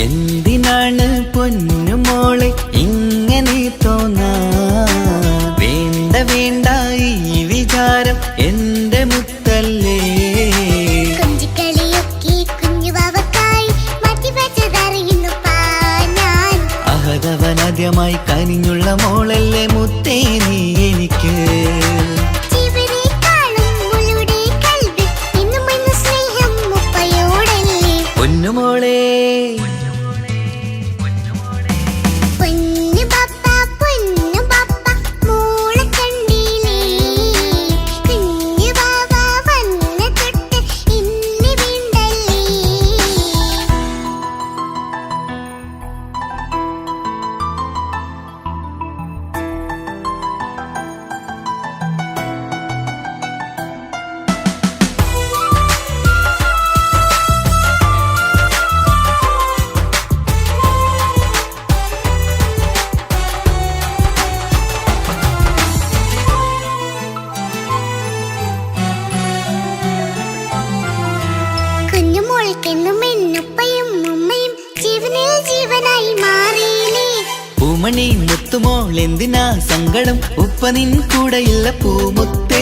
എന്തിനാണ് പൊന്നുമോളെ ഇങ്ങനെ തോന്നാ? വേണ്ട വേണ്ട ഈ വിചാരം എന്റെ മുത്തല്ലേ. അഹദവനാദ്യമായി കനിഞ്ഞുള്ള മോളല്ലേ മുത്തേ നീ എനിക്ക്. പൊന്നുമോളെ പൂമണി മുത്തുമോൾ എന്തിനാ സങ്കടം? ഉപ്പ നിൻ കൂടെയില്ല പൂമുത്തേ.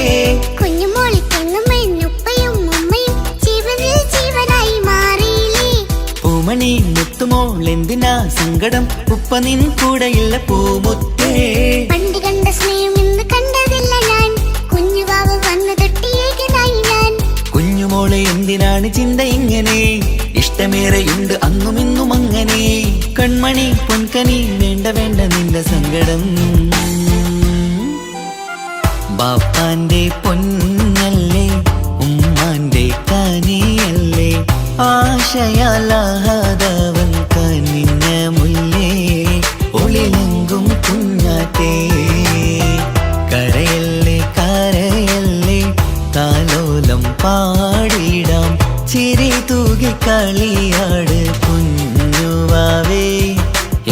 പൂമണി മുത്തുമോൾ എന്തിനാ സങ്കടം? ഉപ്പ നിൻ കൂടെയില്ല പൂമുത്തേ. പണ്ട് കണ്ട സ്നേഹം ഇന്ന് കണ്ടതില്ല ഞാൻ, കുഞ്ഞുവാവ് വന്നു തൊട്ടിയേകനായി ഞാൻ. കുഞ്ഞുമോളെ എന്തിനാണ് ചിന്ത ഇങ്ങനെ? ഇഷ്ടമേറെയുണ്ട് അന്നും ഇന്നും അങ്ങനെ. കൺമണി പൊൻകനി വേണ്ട വേണ്ട നിന്റെ സങ്കടം. ബാപ്പാന്റെ പൊന്നല്ലേ ഉമ്മാന്റെ കനിയല്ലേ, ആശയാലാഹദവൻ കനിഞ്ഞ മുല്ലേ. ഒളിലെങ്കും കുഞ്ഞാറ്റേ കരയല്ലേ കരയല്ലേ, താലോലം പാടിടാം ചിരി തൂകി കളിയാട് കുഞ്ഞുവാവേ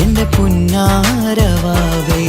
എന്റെ പുന്നാരവാവേ.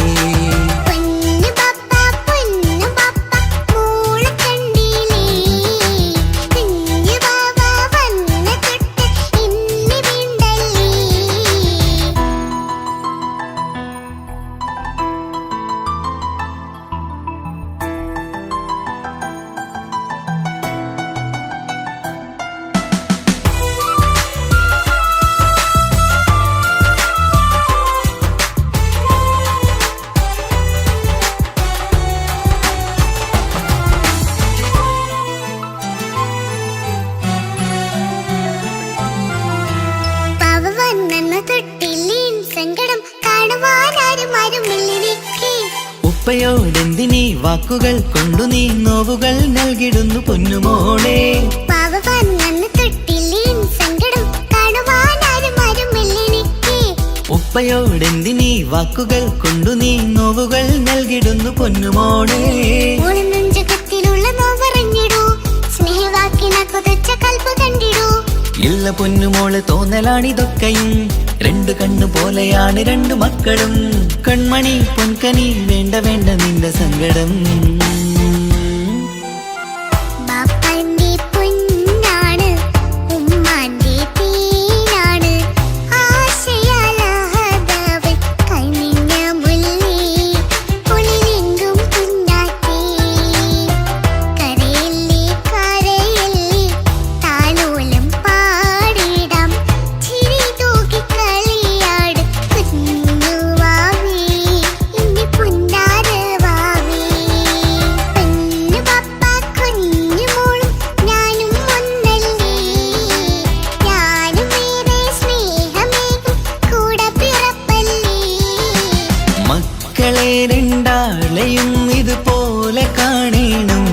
ഉപ്പയോടെന്തിനീ വാക്കുകൾ കൊണ്ടു നീ നോവുകൾ നൽകിടുന്നു പൊന്നുമോളെ. ഉപ്പയോടെന്തിനീ വാക്കുകൾ കൊണ്ടു നീ നോവുകൾ നൽകിടുന്നു പൊന്നുമോളെ. ഇല്ല പൊന്നുമോള് തോന്നലാണിതൊക്കെയും, രണ്ടു കണ്ണു പോലെയാണ് രണ്ടു മക്കളും. കൺമണി പൊൻകനി വേണ്ട വേണ്ട നിന്റെ സങ്കടം. രണ്ടാളെയും ഇതുപോലെ കാണണം,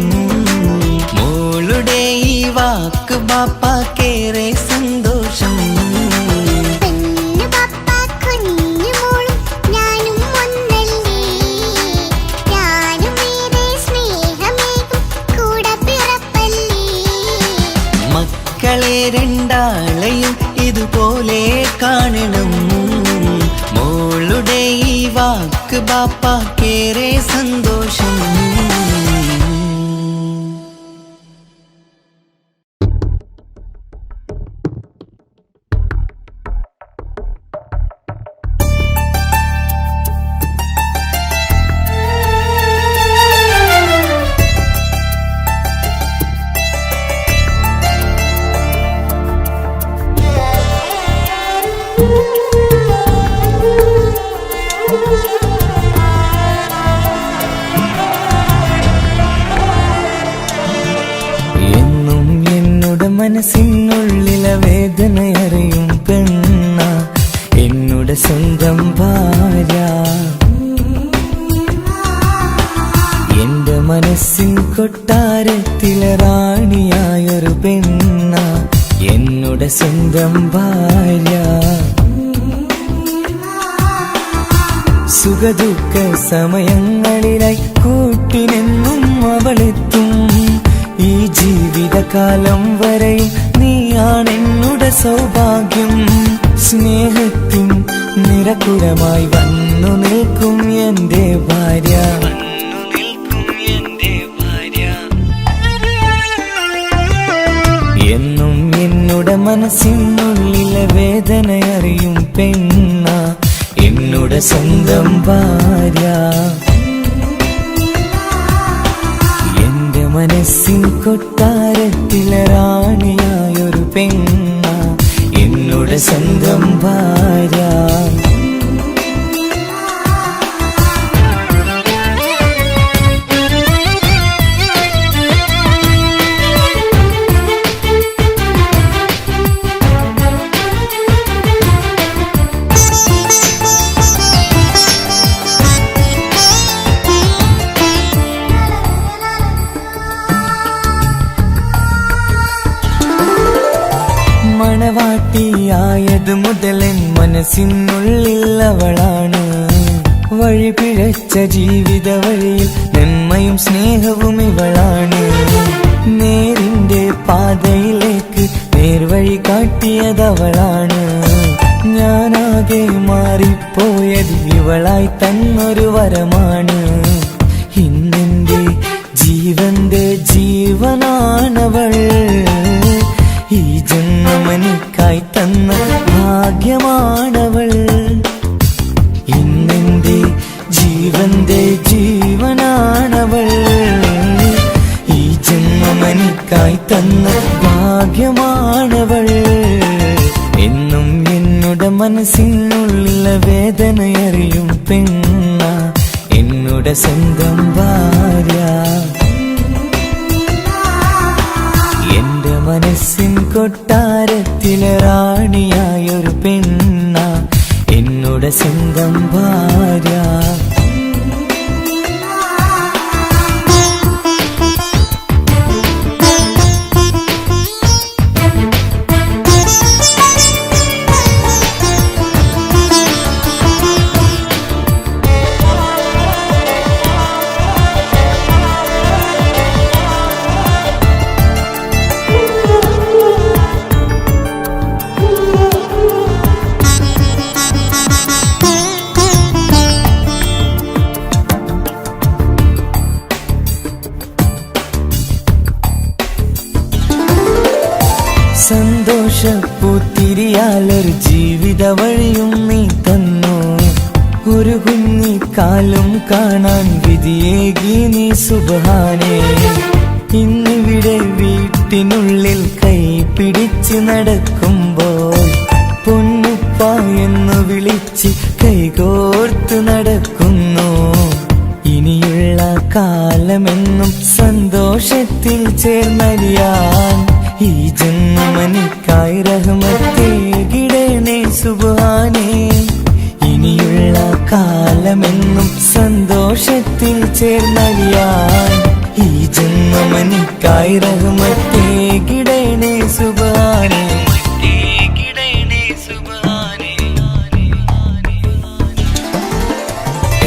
മോളുടെ ഈ വാക്ക് വാക്ക് ബാപ്പാക്കേറെ സന്തോഷം. മക്കളെ രണ്ടാളെയും ഇതുപോലെ കാണണം. മോളുടെ ഈ വാക്ക് ബാപ്പാക്കേറെ സന്തോഷം. മനസ്സിനുള്ളിലെ വേദനയറിയും പെണ്ണ എന്നുടെ സ്വന്തം ഭാര്യ. എന്റെ മനസ്സിൻ കൊട്ടാരത്തിലെ റാണിയായൊരു പെണ്ണ എന്നുടെ സ്വന്തം ഭാര്യ. സുഖദുഃഖ സമയങ്ങളിലായി കൂട്ടിനെന്നും അവളെത്തും. ഈ ജീവിതകാലം വരെയും നീയാണെന്നുടെ സൗഭാഗ്യം. സ്നേഹത്തിൻ നിറകുടമായി വന്നു നിൽക്കും എന്റെ ഭാര്യ. എന്നും എന്നുടെ മനസ്സിനുള്ളിലെ വേദനയറിയും പെണ്ണ എന്നുടെ സ്വന്തം ഭാര്യ. മനസ്സിൻ കൊട്ടാരത്തിലെ റാണിയായൊരു പെണ്ണ എന്നുടെ സ്വന്തം ഭാര്യ. മണവാട്ടിയായത് മുതലൻ മനസ്സിനുള്ളിൽ അവളാണ്. വഴി പിഴച്ച ജീവിത വഴിയിൽ നന്മയും സ്നേഹവും ഇവളാണ്. നേരിന്റെ പാതയിലേക്ക് നേർവഴി കാട്ടിയതവളാണ്. ഞാനാകെ മാറിപ്പോയത് ഇവളായി തന്നൊരു വരമാണ്. ഇന്നെന്റെ ജീവന്റെ ജീവനാണവൾ. ഈ ജന്മമെനിക്കായി തന്ന ഭാഗ്യമാണവൾ. ഇന്നെന്റെ ജീവന്റെ ജീവനാണവൾ. ഈ ജന്മമെനിക്കായി തന്ന ഭാഗ്യമാണവൾ. എന്നും എന്നുടെ മനസ്സിനുള്ളിലെ വേദനയറിയും പെണ്ണ എന്നുടെ സ്വന്തം ഭാര്യ. എന്റെ മനസ്സിൻ കൊട്ടാരത്തിലെ റാണിയായൊരു പെണ്ണ എന്നുടെ സ്വന്തം ഭാര്യ. സന്തോഷപ്പൂത്തിരിയാലൊരു ജീവിത വഴിയും നീ തന്നു. ഒരു കുഞ്ഞിക്കാലും കാണാൻ വിധിയേകി നീ സുബ്ഹാനേ. ഇന്നിവിടെ വീട്ടിനുള്ളിൽ കൈ പിടിച്ച് നടക്കുമ്പോൾ പൊന്നുപ്പ എന്ന് വിളിച്ച് കൈകോർത്ത് നടക്കുന്നു. ഇനിയുള്ള കാലമെന്നും സന്തോഷത്തിൽ ചേർന്നലിയാൻ ഈ ജന്മനിക്കായി റഹ്മത്തേകിടണേ സുബ്ഹാനേ. ഇനിയുള്ള കാലമെന്നും സന്തോഷത്തിൽ ചേർന്നലിയാൻ ഈ ജന്മ ഇന്നുമനിക്കായി റഹ്മത്തേ കിടേണേ സുബ്ഹാനേ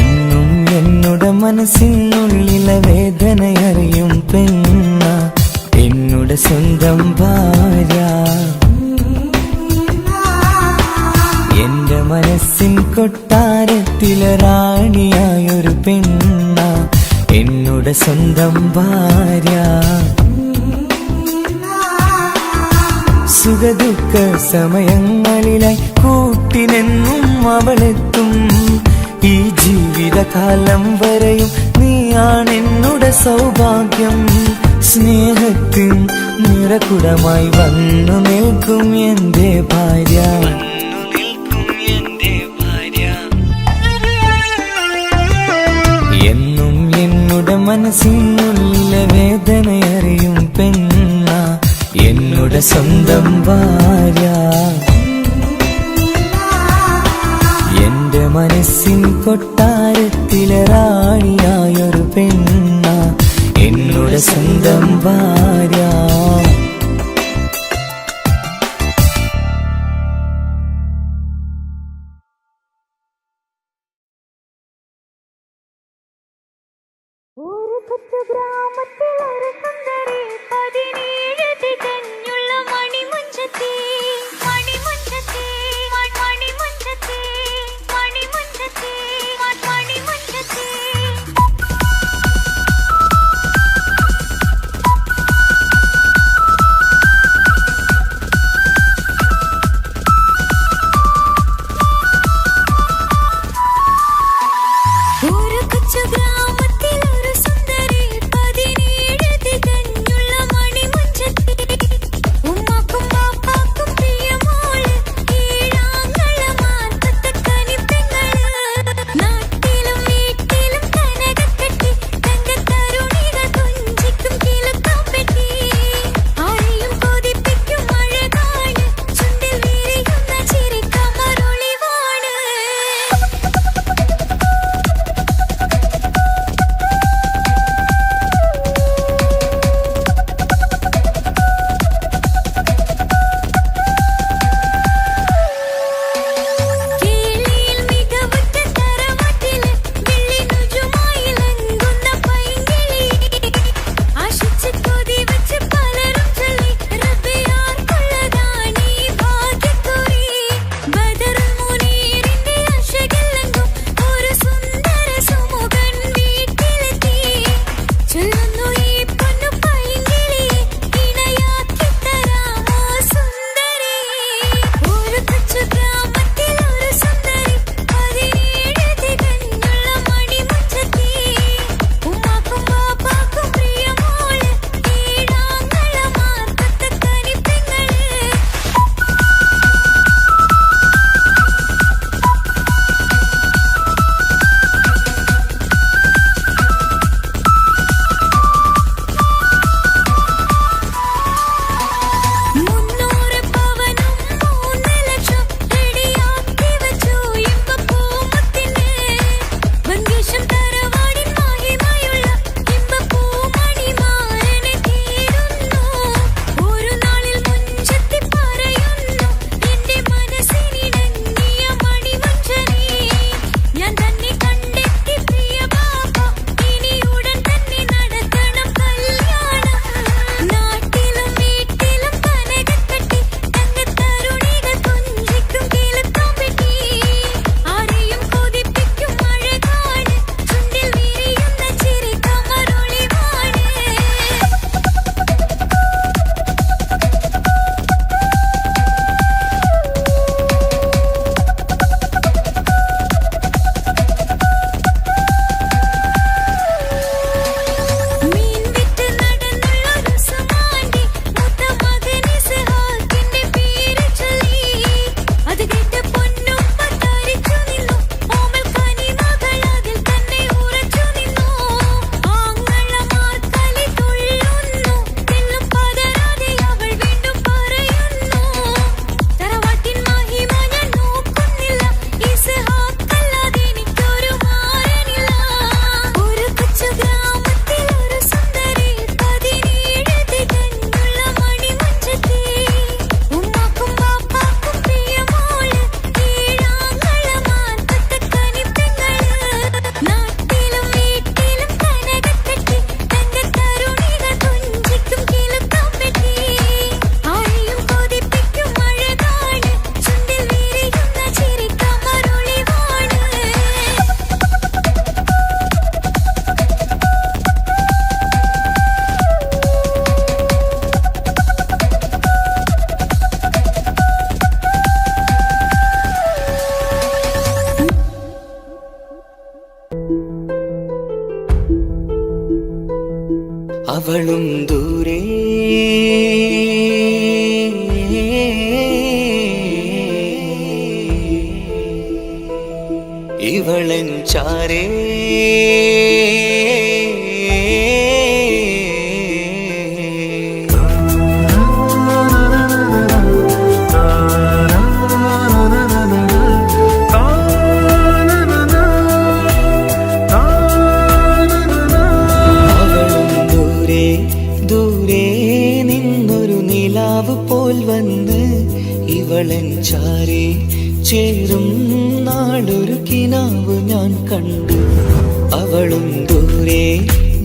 എന്നും എന്നുടെ മനസ്സിനുള്ളിലെ വേദനയറിയും പെണ്ണ എന്നുടെ സ്വന്തം ഭാര്യ എന്റെ മനസ്സിൻ കൊട്ടാരത്തിലെ റാണിയായൊരു പെണ്ണ എന്നുടെ സ്വന്തം ഭാര്യ സുഖദുഃഖ സമയങ്ങളിലായി കൂട്ടിനെന്നും അവളെത്തും ഈ ജീവിതകാലം വരെയും നീയാണെന്നുടെ സൗഭാഗ്യം സ്നേഹത്തിൻ നിറകുടമായി വന്നു നിൽക്കും എന്റെ ഭാര്യ എന്നും എന്നുടെ മനസ്സിനുള്ളിലെ വേദനയറിയും പെണ്ണ എന്നുടെ സ്വന്തം ഭാര്യ എന്റെ മനസ്സിൻ കൊട്ടാരത്തിലെ റാണിയായൊരു പെണ്ണ എന്നുടെ സ്വന്തം ഭാര്യ ഒരു കൊച്ചു ഗ്രാമത്തിൽ ഒരു സുന്ദരി 17 തികഞ്ഞുള്ള മണിമുഞ്ചത്തി മണിമുഞ്ചത്തി മണിമുഞ്ചത്തി മണിമുഞ്ചത്തി മണിമുഞ്ചത്തി ചാരേ പോൽ വന്ന് ഇവളൻ ചാരേ ചേരും നാളൊരു കിനാവ് ഞാൻ കണ്ടു. അവളും ദൂരെ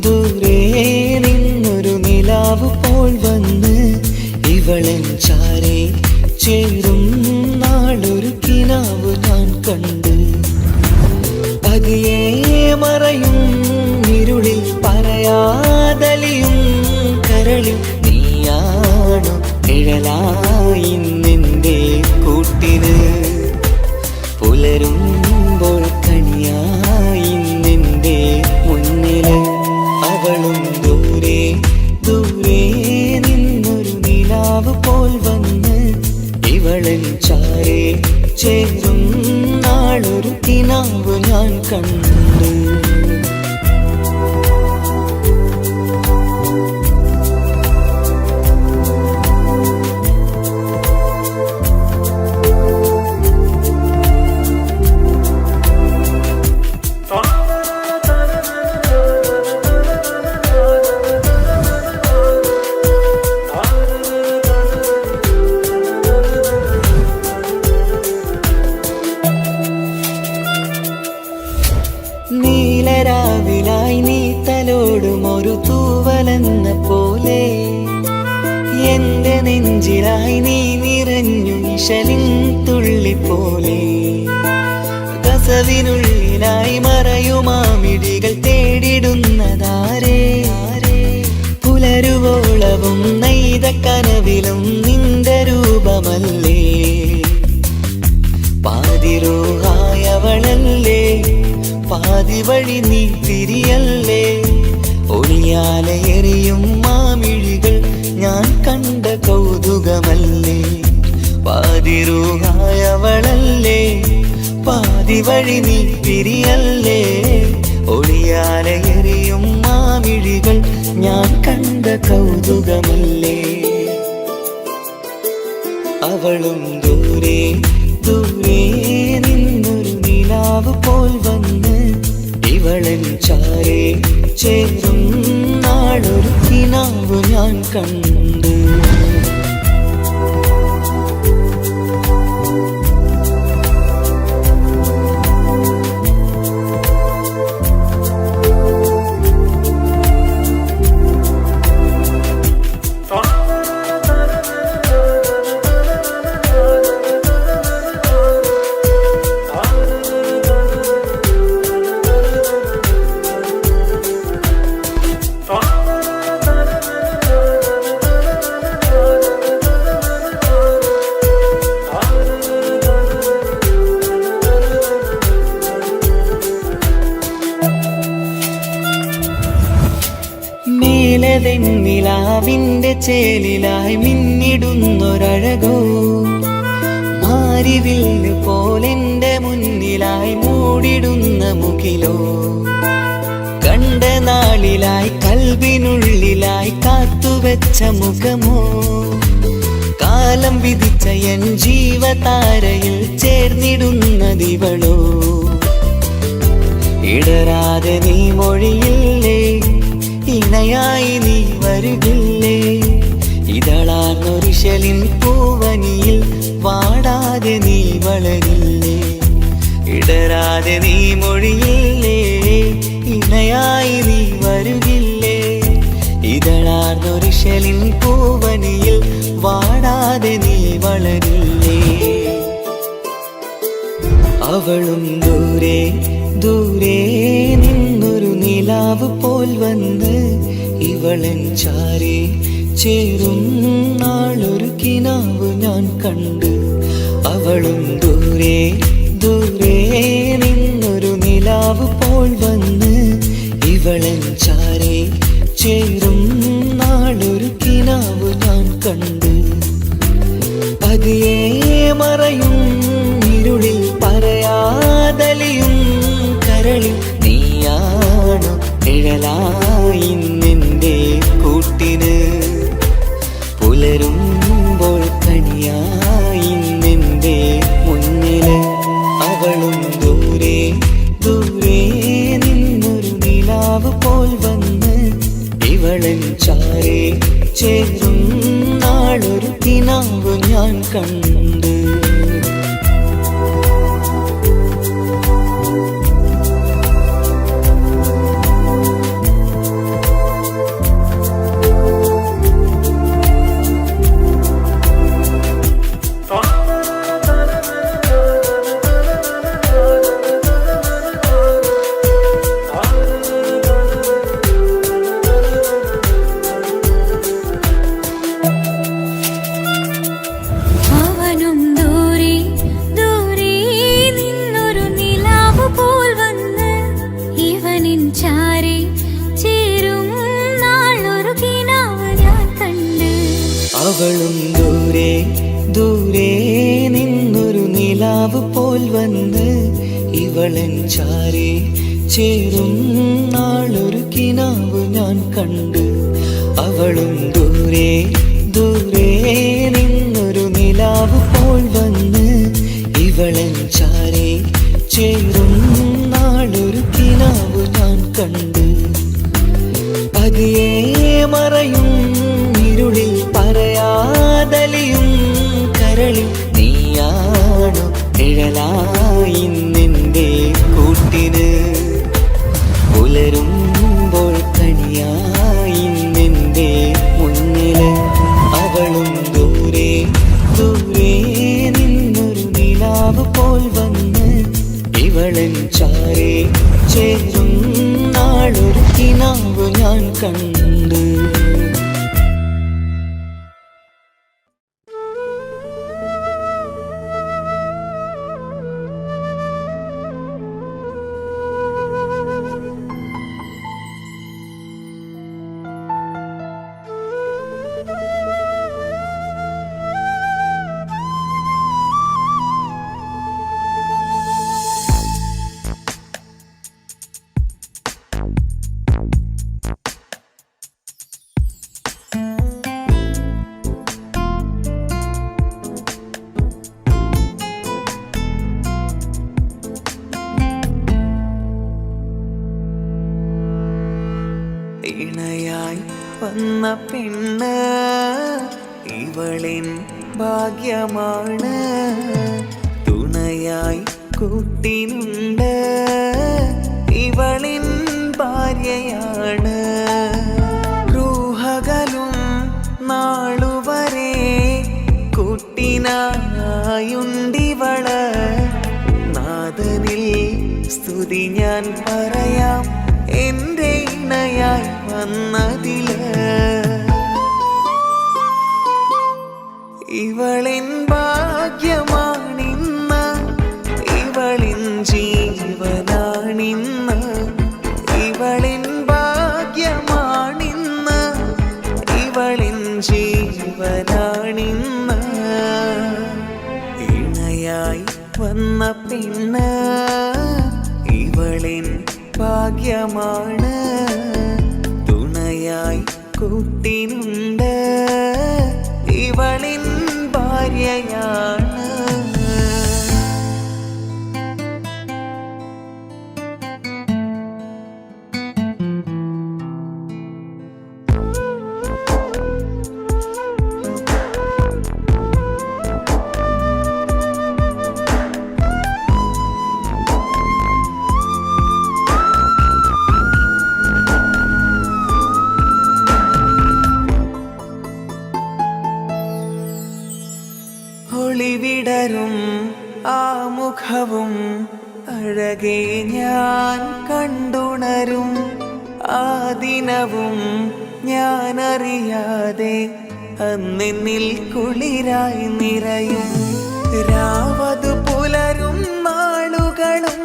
ദൂരെ നിന്നൊരു നിലാവ് പോൽ വന്ന് ഇവളൻ ചാരേ ചേരും നാളൊരു കിനാവ് ഞാൻ കണ്ടു. പതിയെ മറയും ഇരുളിൽ പറയാതലിയും കരളിൽ നീയാണു നിഴലായി നിന്റെ കൂട്ടിന്. പുലരുമ്പോൾ കണിയായി നിന്റെ മുന്നില്. അവളും ദൂരെ ദൂരെ നിന്നൊരു നിലാവ് പോൽ വന്ന് ഇവളൻ ചാരേ ചേരും നാളൊരു കിനാവ് ഞാൻ കണ്ടു. നീലരാവിലായി നീ തലോടും ഒരു തൂവലെന്ന പോലെ എന്റെ നെഞ്ചിലായി നീ നിറഞ്ഞു ഇശലിൻ തുള്ളി പോലെ. കസവിനുള്ളിലായി മറയുമാമിടികൾ തേടിടുന്നതാരേ. പുലരുവോളവും നെയ്ത കനവിലും നിന്റെ രൂപമല്ലേ. പാതിരൂഹായവളല്ലേ പാതി വഴി നീ തിരിയല്ലേ. ഒളിയാലെ എറിയും മാമിഴികൾ ഞാൻ കണ്ട കൗതുകമല്ലേ. പാതിരൂഹായവളല്ലേ പാതി വഴി നീ തിരിയല്ലേ. ഒളിയാലെ എറിയും മാമിഴികൾ ഞാൻ കണ്ട കൗതുകമല്ലേ. അവളും ദൂരെ ദൂരെ നിന്നൊരു നിലാവ് പോൽ വന്ന് ഇവളൻ ചാരേ ചേരും നാളൊരു കിനാവ് ഞാൻ കണ്ടു. നിലാവിന്റെ ചേലിലായി മിന്നിടുന്നൊരഴകോ. മാരിവില്ല് പോലെന്റെ മുന്നിലായി മൂടിടുന്ന മുകിലോ. കണ്ട നാളിലായി കൽവിനുള്ളിലായി കാത്തുവെച്ച മുഖമോ. കാലം വിധിച്ച എൻ ജീവതാരയിൽ ചേർന്നിടുന്നതിവളോ. ഇടരാതെ നീ മൊഴിയില്ലേ ഇണയായി നീ വരുകില്ലേ. ഇതളാർന്നൊരിശലിൻ പൂവനിയിൽ വാടാതെ നീ വളരില്ലേ. ഇടരാതെ നീ മൊഴിയില്ലേ ഇണയായി നീ വരുകില്ലേ. ഇതളാർന്നൊരിശലിൻ പൂവനിയിൽ വാടാതെ നീ വളരില്ലേ. അവളും ദൂരെ ദൂരെ നിന്നൊരു നിലാവ് പോൽ വന്ന് ഇവളൻ ചാരേ ചേരും നാളൊരു കിനാവ് ഞാൻ കണ്ടു. അവളും ദൂരെ ദൂരെ നിന്നൊരു നിലാവ് പോൽ വന്ന് ഇവളൻ ചാരേ ചേരും നാളൊരു കിനാവ് ഞാൻ കണ്ടു. പതിയെ മറയും ഇരുളിൽ പറയാതലിയും കരളിൽ കരളിൽ നീയാണു നിഴലായി നിന്റെ കൂട്ടിന് പുലരുമ്പോൾ കണിയായി നിന്റെ മുന്നില് അവളും ദൂരെ ദൂരെ നിന്നൊരു നിലാവ് പോൽ വന്ന് ഇവളൻ ചാരേ ചേരും നാളൊരു കിനാവ് ഞാൻ കണ്ട് അവളും ദൂരെ ദൂരെ നിന്നൊരു നിലാവ് പോൽ വന്ന് ഇവളൻ ചാരേ ചേരും നാളൊരു കിനാവ് ഞാൻ കണ്ട് അവളും ദൂരെ ദൂരെ നിന്നൊരു നിലാവ് പോൽ വന്ന് ഇവളൻ ചാരേ ചേരും നാളൊരു കിനാവ് ഞാൻ കണ്ട് പതിയെ മറയും ഇരുളിൽ പറയാതലിയും കരളിൽ നീയാണു നിഴലായി നിന്റെ കൂട്ടിന് പുലരുമ്പോൾ കണിയായി നിന്റെ മുന്നില് അവളും ദൂരെ ദൂരെ നിന്നൊരു നിലാവ് പോൽ വന്ന് ഇവളൻ ചാരേ ചേരും നാളൊരു കിനാവ് ഞാൻ കണ്ട് ഇണയായി വന്ന പെണ്ണ് ഇവളിൻ ഭാഗ്യമാണ് തുണയായി കൂട്ടിനുണ്ട് ഇവളിൻ ഭാര്യയാണ് റൂഹകലും നാളുവരെ കൂട്ടിനായുണ്ടിവള് നാദനിൽ സ്തുതി ഞാൻ പറയാം എന്റെ ഇണയായി വന്നതില് ഇവളിൻ ഭാഗ്യമാണിന്ന് ഇവളിൻ ജീവനാണിന്ന് ഇവളിൻ ഭാഗ്യമാണിന്ന് ഇവളിൻ ജീവനാണിന്ന് ഇണയായി വന്ന പെണ്ണ് ഇവളിൻ ഭാഗ്യമാണ് തുണയായി കൂട്ടിനുണ്ട് ഇവളിൻ ഭാര്യയാണ് ഒളിവിടരും ആ മുഖവും അഴകെ ഞാൻ കണ്ടുണരും ആ ദിനവും ഞാനറിയാതെ അന്നെന്നിൽ കുളിരായി നിറയും രാവതു പുലരും നാളുകളും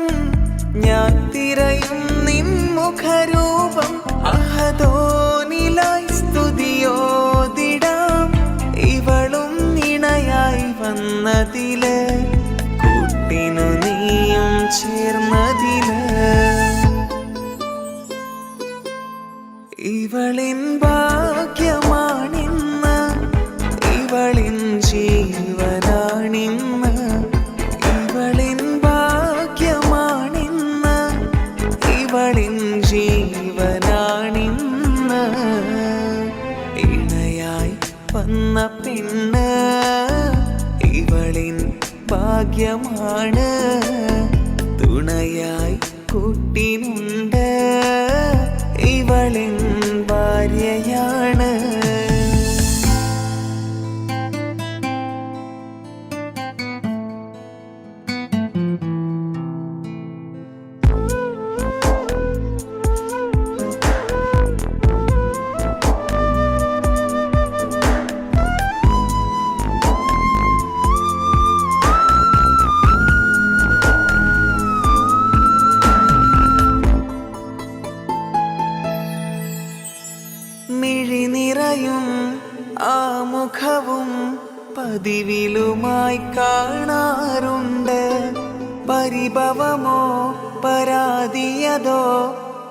ഞാൻ തിരയും നിൻ മുഖരൂപം അഹദോനിലായി സ്തുതിയോതിടാം ഇവളും ഇണയായി വന്നതില് കൂട്ടിനു നീയും ചേർന്നതില് ഇവളിൻ ഭാഗ്യമാണിന്ന്, ഇവളിൻ ജീവനാണിന്ന്. ഇവളിൻ ഭാഗ്യമാണിന്ന്, ഇവളിൻ ജീവനാണിന്ന്. ഇണയായി വന്ന പെണ്ണ് ഇവളിൻ ഭാഗ്യമാണ്, തുണയായി കൂട്ടിനുണ്ട് ഇവളിൻ ഭാര്യയാണ്. മിഴിനിറയും ആ മുഖവും പതിവിലുമായി കാണാറുണ്ട്. പരിഭവമോ പരാതിയതോ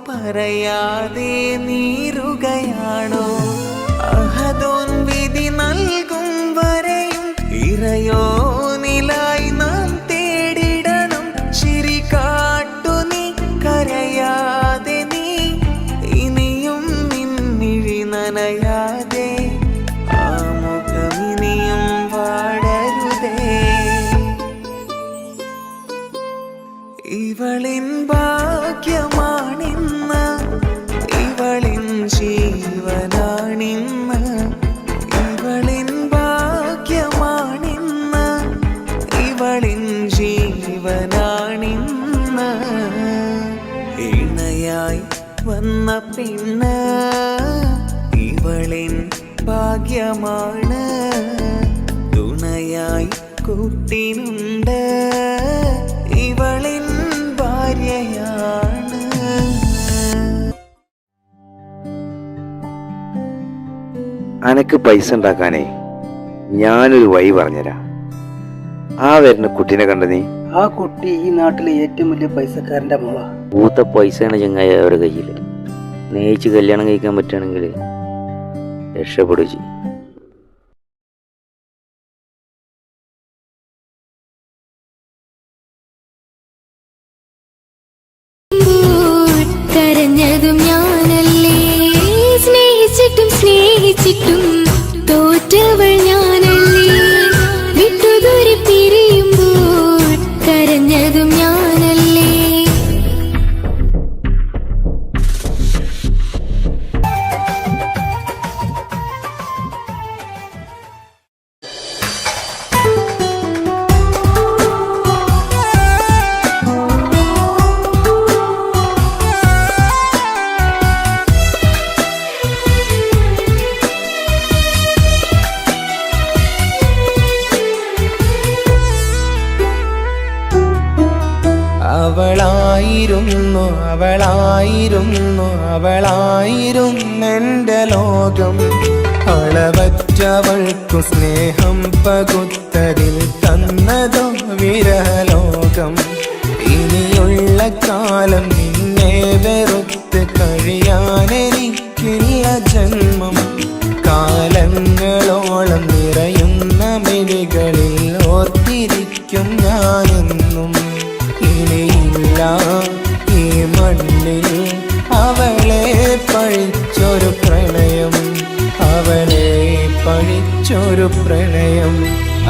പറയാതെ നീറുകയാണോ? അഹദോൻ വിധി നൽകും വരെയും ഇറയോനിലായി നാം തേടിടണം. ചിരി കാട്ടു നീ, കരയാതെ നീ, ഇനിയും നിൻമിഴി നനയാതെ, ആ മുഖമിനിയും വാടരുതേ. ഇവളിൻ ഭാഗ്യമാണിന്ന്, ഇവളിൻ ജീവനാണിന്ന്. ഇവളിൻ ഭാഗ്യമാണിന്ന്, ഇവളിൻ ജീവനാണിന്ന്. ഇണയായി വന്ന പെണ്ണ് ഇവളിൻ ഭാഗ്യമാണ്, തുണയായി കൂട്ടിനുണ്ട് ഇവളിൻ ഭാര്യയാണ്. അനക്ക് പൈസ ഉണ്ടാക്കാനേ ഞാനൊരു വഴി പറഞ്ഞുതരാം. ആ വരുന്ന കുട്ടീനെ കണ്ട നീ? ആ കുട്ടി ഈ നാട്ടിലെ ഏറ്റവും വലിയ പൈസക്കാരൻ്റെ മോള. പൂത്ത പൈസയാണ് ചങ്ങായി അവരുടെ കയ്യിൽ. സ്നേഹിച്ച് കല്യാണം കഴിക്കാൻ പറ്റുകയാണെങ്കിൽ രക്ഷപ്പെടുകയും ചെയ്യും. കരഞ്ഞതും ഞാനല്ലേ, സ്നേഹിച്ചിട്ടും സ്നേഹിച്ചിട്ടും തോറ്റവൾ ഞാനല്ലേ. വിട്ടുദൂരെ പിരിയുമ്പോൾ കരഞ്ഞതും ഞാനല്ലേ. അവളായിരുന്നു അവളായിരുന്നു അവളായിരുന്നെൻ്റെ ലോകം. അളവറ്റവൾക്കു സ്നേഹം പകുത്തതിൽ തന്നതോ വിരഹലോകം. ഇനിയുള്ള കാലം നിന്നെ വെറുത്ത് കഴിയാനെനിക്കില്ല ജന്മം. കാലങ്ങളോളം നിറയുന്ന മിഴികളിൽ ഓർത്തിരിക്കും ഞാനെന്നും. ഇനിയില്ല ഈ മണ്ണിൽ അവളെ പഴിച്ചൊരു പ്രണയം, അവളെ പഴിച്ചൊരു പ്രണയം.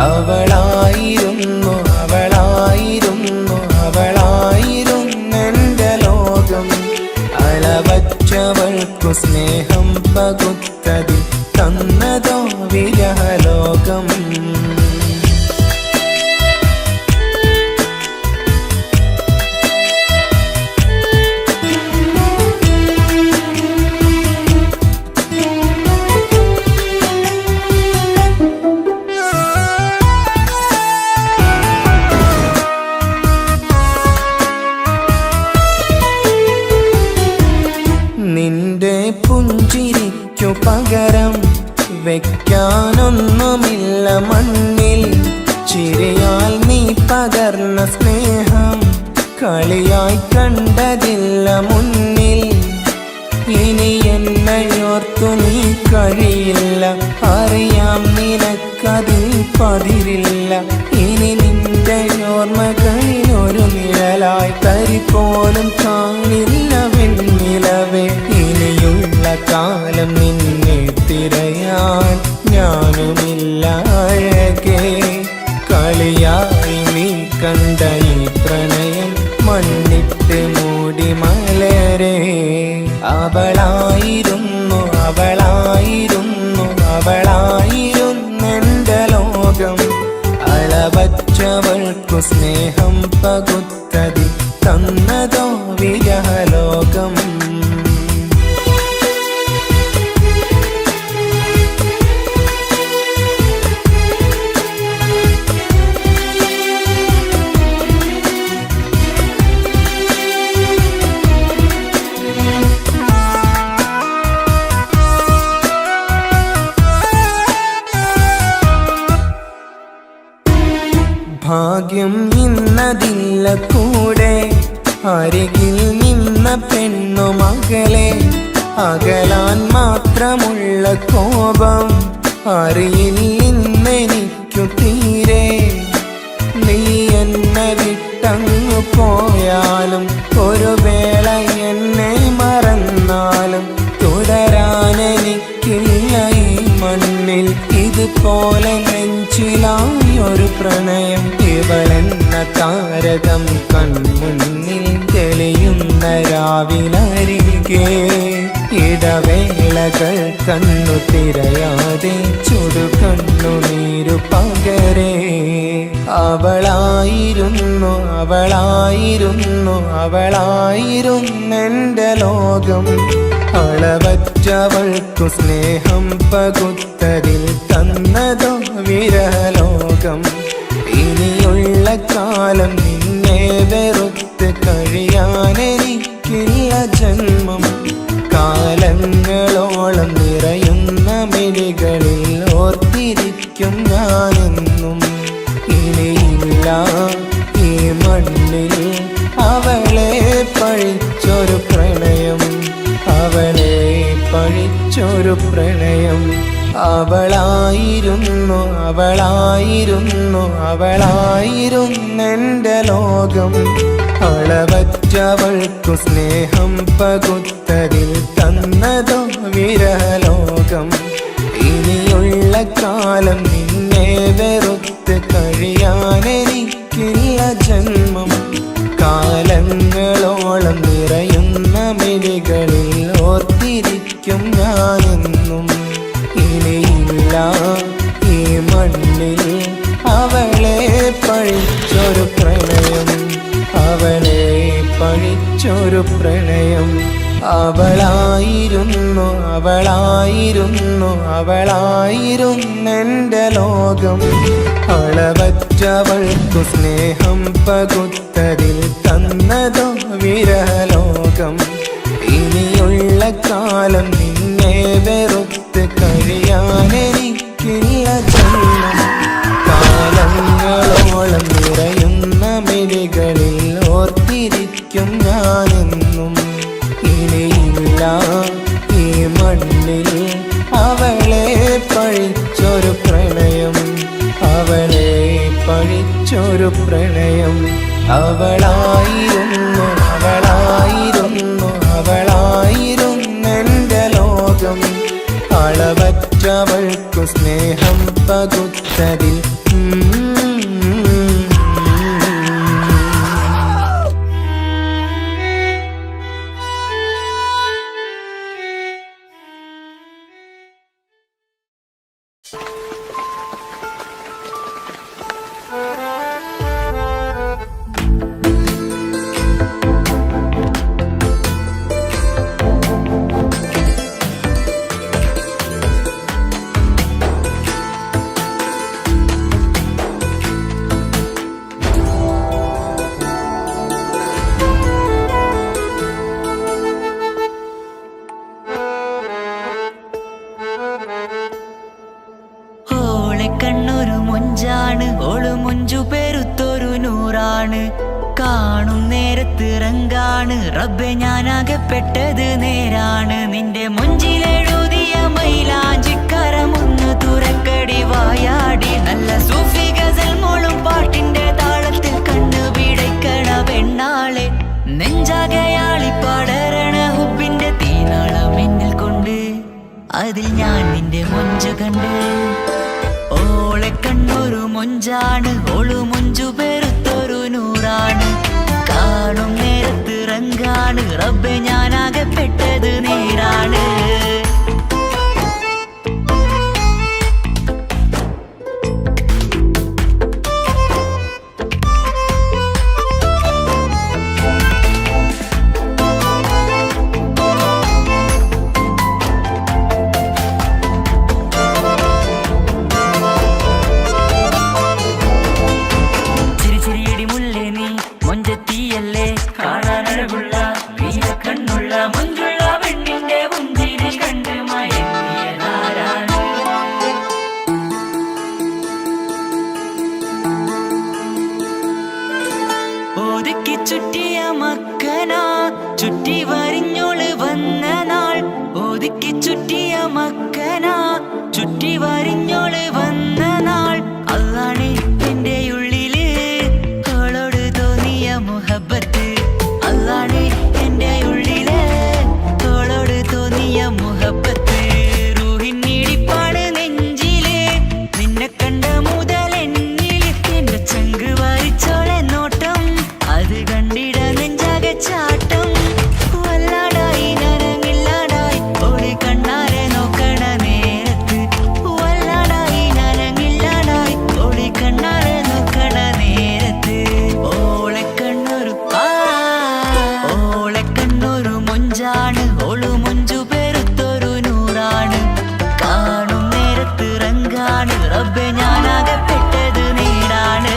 അവളായിരുന്നു അവളായിരുന്നു അവളായിരുന്നെൻ്റെ ലോകം. അളവറ്റവൾക്കു സ്നേഹം പകുത്തതിൽ തന്നതോ വിരഹലോകം. നിന്റെ പുഞ്ചിരിക്കു പകരം വെക്കാനൊന്നുമില്ല മണ്ണിൽ. ചിരിയാൽ നീ പകർന്ന സ്നേഹം കളിയായി കണ്ടതില്ല മുന്നിൽ. ഇനി എന്നയോർ കഴിയില്ല, അറിയാം നിനക്കതിൽ പതിരില്ല. ഇനി നിന്റെ ഓർമ്മകളിലൊരു നിഴലായി തരി പോലും കാണില്ല വെണ്ണിലവേ. ഇനിയുള്ള കാലം നിന്നെ തിരയാൻ ഞാനുമില്ല അഴകേ. കളിയായി നീ കണ്ട ഈ പ്രണയം മണ്ണിട്ട് മൂടി മലരെ. അവളായിരുന്നു അവളായിരുന്നു അവളായിരുന്നെന്റെ ലോകം. അളവറ്റവൾക്കു സ്നേഹം പകുത്തതിൽ തന്നതോ വിരഹലോകം. ഭാഗ്യം ഇന്നതില്ല കൂടെ, അരികിൽ നിന്ന പെണ്ണു മകളെ. അകലാൻ മാത്രമുള്ള കോപം അറിയില്ലെനിക്കു തീരെ. നീ എന്നെ വിട്ടങ്ങു പോയാലും ഒരു വേള എന്നെ മറന്നാലും തുടരാനെനിക്കില്ല ഈ മണ്ണിൽ ഇതുപോലെ നെഞ്ചിലായൊരു പ്രണയം. ഇവളെന്ന താരകം കൺമുന്നിൽ തെളിയുന്ന രാവിലരികെ. ഇടവേളകൾ കണ്ണു തിരയാതെ ചുടുകണ്ണുനീരു പകരെ. അവളായിരുന്നു അവളായിരുന്നു അവളായിരുന്നെന്റെ ലോകം. അളവറ്റവൾക്കു സ്നേഹം പകുത്തതിൽ തന്നതോ വിരഹലോകം. ഇനിയുള്ള കാലം നിന്നെ വെറുത്ത് കഴിയാനെനിക്കില്ല ജന്മം. കാലങ്ങളോളം നിറയുന്ന മിഴികളിൽ ഓർത്തിരിക്കും ഞാനെന്നും. ഇനിയില്ല ഈ മണ്ണിൽ അവളെ പഴിച്ചൊരു പ്രണയം, അവളെ പഴിച്ചൊരു പ്രണയം. അവളായിരുന്നു അവളായിരുന്നു അവളായിരുന്നെന്റെ ലോകം. അളവറ്റവൾക്കു സ്നേഹം പകുത്തതിൽ തന്നതോ വിരഹലോകം. ഇനിയുള്ള കാലം നിന്നെ വെറുത്ത് കഴിയാനെനിക്കില്ല ജന്മം. കാലങ്ങളോളം നിറയുന്ന മിഴികളിൽ ഓർത്തിരിക്കും ഞാനെന്നും. ഇനിയില്ല ഈ മണ്ണിൽ അവളെ പഴിച്ചൊരു പ്രണയം, അവളെ പഴിച്ചൊരു പ്രണയം. അവളായിരുന്നു അവളായിരുന്നു അവളായിരുന്നെന്റെ ലോകം. അളവറ്റവൾക്കു സ്നേഹം പകുത്തതിൽ തന്നതോ വിരഹലോകം. ഇനിയുള്ള കാലം നിന്നെ വെറുത്ത് കഴിയാനെനിക്കില്ല ജന്മം. കാലങ്ങളോളം നിറയുന്ന മിഴികളിൽ ഓർത്തിരിക്കും ഞാനെന്നും. ഇനിയില്ല ഈ മണ്ണിൽ അവളെ പഴിച്ചൊരു പ്രണയം, അവളെ പഴിച്ചൊരു പ്രണയം. അവളായിരുന്നു അവളായിരുന്നു അവളായിരുന്നെന്റെ ലോകം. അളവറ്റവൾക്കു സ്നേഹം പകുത്തതിൽ കണ്ണൊരു മൊഞ്ചാണ്, ഓള് മൊഞ്ചു പെരുത്തൊരു നൂറാണ്. കാണും നേരത്ത് റങ്കാണ്, റബ്ബെ ഞാനാകപ്പെട്ടത് നേരാണ്. നിന്റെ മൊഞ്ചിലെഴുതിയ മൈലാ വായാടി നല്ല സൂഫി ഗസൽ മോളും പാട്ടിന്റെ താളത്തിൽ കണ്ണു പിടയ്ക്കണ പെണ്ണാളെ നെഞ്ചാകയാളി പടരണ ഹുബിന്റെ തീനാളം എന്നിൽ കൊണ്ട് അതിൽ ഞാൻ നിന്റെ മൊഞ്ചു കണ്ട് ഓളെ കണ്ണൊരു മൊഞ്ചാണ് ഓളു മൊഞ്ചു പെരുത്തൊരു നൂറാണ് കാണും നേരത്ത് റങ്കാണ് റബ്ബെ ഞാനാകപ്പെട്ടത് നേരാണ് ഒതുക്കി ചുറ്റിയ മക്കനാ ചുറ്റി വരിഞ്ഞോള് വന്ന നാൾ ഒതുക്കി ചുറ്റിയ മക്കനാ ചുറ്റി വരിഞ്ഞോള് വന്ന നാൾ അതാണ് എന്റെ ഉള്ളില് അവളോട് തോന്നിയ മുഹബത്ത് അതാണ് എന്റെ ഉള്ളില് അവളോട് തോന്നിയ മുഹബത്ത് റൂഹിന്നിടിപ്പാണ് നെഞ്ചില് നിന്നെ കണ്ട മുതൽ എന്നില് എന്റെ ചങ്ക് വാരിച്ചോളെ നോട്ടം അത് കണ്ടിട നെഞ്ചാകെ ചാട്ടം വല്ലാടായി നനങ്ങില്ലാടായി ഓടി കണ്ണാരെ നോക്കണ നേരത്ത് വല്ലാടായി നനങ്ങില്ലാടായി ഓടി കണ്ണാരെ നോക്കണ നേരത്ത് ഓളെ കണ്ണൊരു മൊഞ്ചാണ് ഓളു മൊഞ്ചു പെരുത്തൊരു നൂറാണ് കാണും നേരത്ത് റങ്കാണ് റബ്ബെ ഞാനാകപ്പെട്ടത് നേരാണ്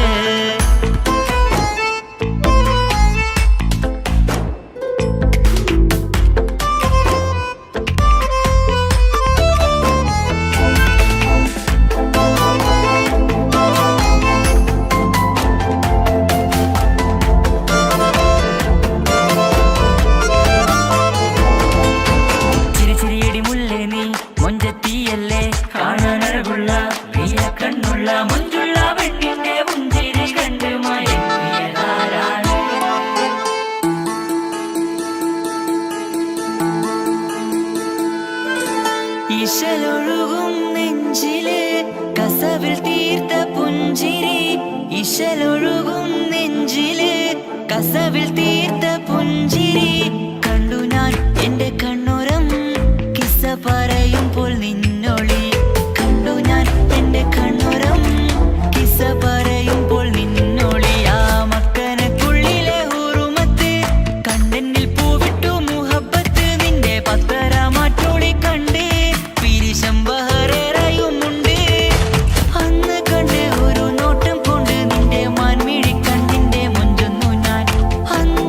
ഇശലൊഴുകും നെഞ്ചില് കസവിൽ തീർത്ത പുഞ്ചിരി ഇശലൊഴുകും നെഞ്ചില് കസവിൽ തീർത്ത പുഞ്ചിരി കണ്ടു ഞാൻ എന്റെ കണ്ണുരം കിസ്സ പറയുമ്പോൾ നിന്നൊളി കണ്ടു ഞാൻ എന്റെ കണ്ണുരം കിസ്സ പറയുമ്പോൾ നിന്നൊളി ആ മക്കനക്കുള്ളിലെ ഹുറുമത്ത് കണ്ണെന്നിൽ പൂവിട്ടു മുഹബത്ത് നിന്റെ പത്തര മാറ്റോളി കണ്ട് പിരിശം ബഹറേറയുമുണ്ട് അന്ന് കണ്ട് ഒരു നോട്ടം കൊണ്ട് നിന്റെ മാൻമിഴി കണ്ണിന്റെ മുഞ്ചൊന്നു ഞാൻ അന്ന്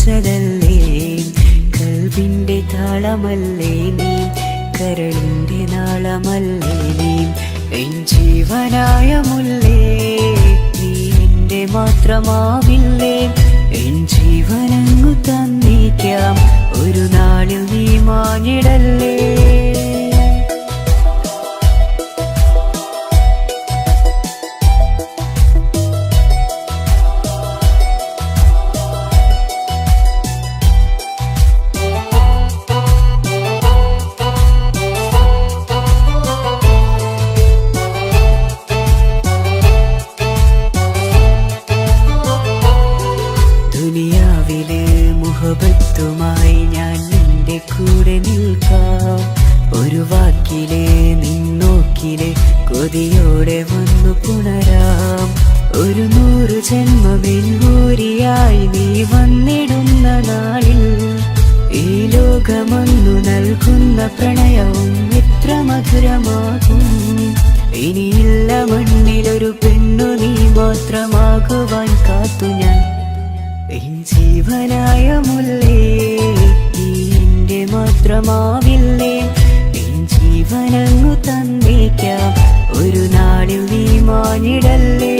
കൊതിച്ചതല്ലേ കൽവിന്റെ താളമല്ലേ നീ കരളിന്റെ നാളമല്ലേ നീ എൻ ജീവനായ മുല്ലേ നീ എന്റെ മാത്രമാവില്ലേ എൻ ജീവനങ്ങു തന്നിക്കാം ഒരു നാളിൽ നീ മാഞ്ഞിടല്ലേ ദുനിയാവിലെ മുഹബത്തുമായി ഞാൻ നിന്റെ കൂടെ നിൽക്കാം ഒരു വാക്കിലെ നിന്നോക്കിലെ കൊതിയോടെ വന്നു പുണരാം ഒരു 100 ജന്മമെൻകൂരിയായി നീ വന്നിടുന്ന നാളിൽ ഈ ലോകമൊന്നു നൽകുന്ന പ്രണയവും എത്ര മധുരമാകും ഇനിയില്ല മണ്ണിലൊരു പെണ്ണു നീ മാത്രമാകുവാൻ കാത്തു ഞാൻ എൻ ജീവനായ മുല്ലേ നീ എന്റെ മാത്രമാവില്ലേ എൻ ജീവനങ്ങു തന്നേക്കാം ഒരു നാളിൽ നീ മാഞ്ഞിടല്ലേ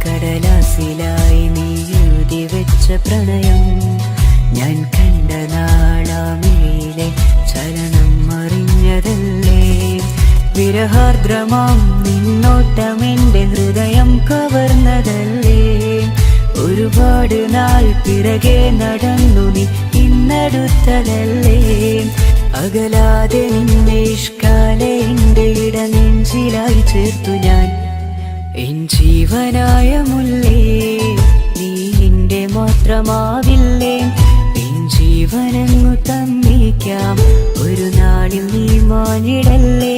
കടലാസിലായി നീ എഴുതി വെച്ച പ്രണയം ഞാൻ കണ്ട നാളാമിഴിയിലെ ചലനം അറിഞ്ഞതല്ലേ വിരഹാർദ്രമാം നിന്നോട്ടം എന്റെ ഹൃദയം കവർന്നതല്ലേ ഒരുപാട് നാൾ പിറകെ നടന്നു നീ ഇന്നടുത്തതല്ലേ അകലാതെ നിന്നെ ഇഷ്കാലെ എന്റെ ഇടനെഞ്ചിലായി ചേർത്തു ഞാൻ എൻ ജീവനായ മുല്ലേ നീ എന്റെ മാത്രമാവില്ലേ എൻ ജീവനങ്ങു തന്നേക്കാം ഒരു നാളിൽ നീ മാഞ്ഞിടല്ലേ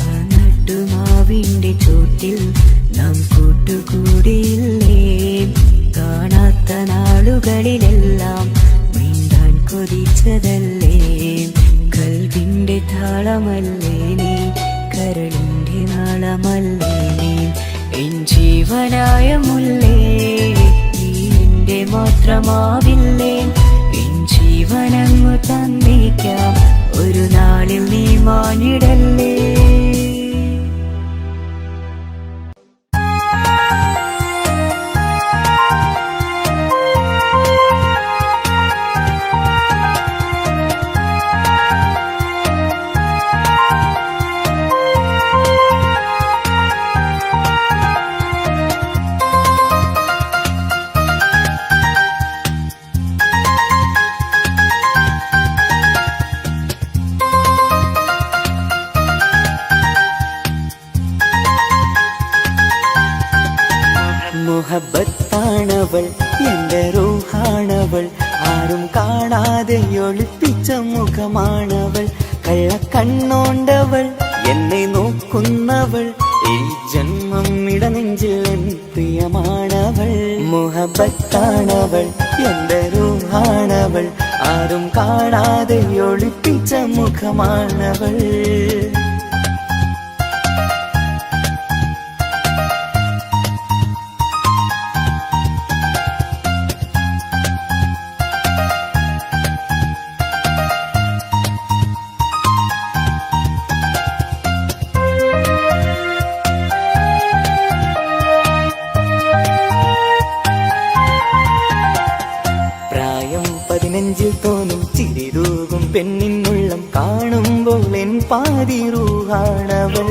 ആ നട്ടുമാവിന്റെ ചോട്ടിൽ നാം കൂട്ടുകൂടിയില്ലേ കാണാത്ത നാളുകളിലെല്ലാം മിണ്ടാൻ കൊതിച്ചതല്ലേ കൽവിന്റെ താളമല്ലേ നീ കരളിന്റെ നാളമല്ലേ നീ എൻ ജീവനായ മുല്ലേ നീ എന്റെ മാത്രമാവില്ലേ എൻ ജീവനങ്ങു തന്നേക്കാം ഒരു നാളിൽ നീ മാഞ്ഞിടല്ലേ മുഹബത്താണവൾ എന്റെ റൂഹാണവൾ ആരും കാണാതെ ഒളിപ്പിച്ച മുഖമാണവൾ കള്ളക്കണ്ണോണ്ടവൾ എന്നെ നോക്കുന്നവൾ ഈ ജന്മം ഇടനെഞ്ചിൽ എൻ പ്രിയമാണവൾ മുഹബത്താണവൾ എന്റെ റൂഹാണവൾ ആരും കാണാതെ ഒളിപ്പിച്ച മുഖമാണവൾ നെഞ്ചിൽ തോന്നും ചിരിതൂകും പെണ്ണിനുള്ളം കാണുമ്പോൾ എൻ പാതി റൂഹാണവൾ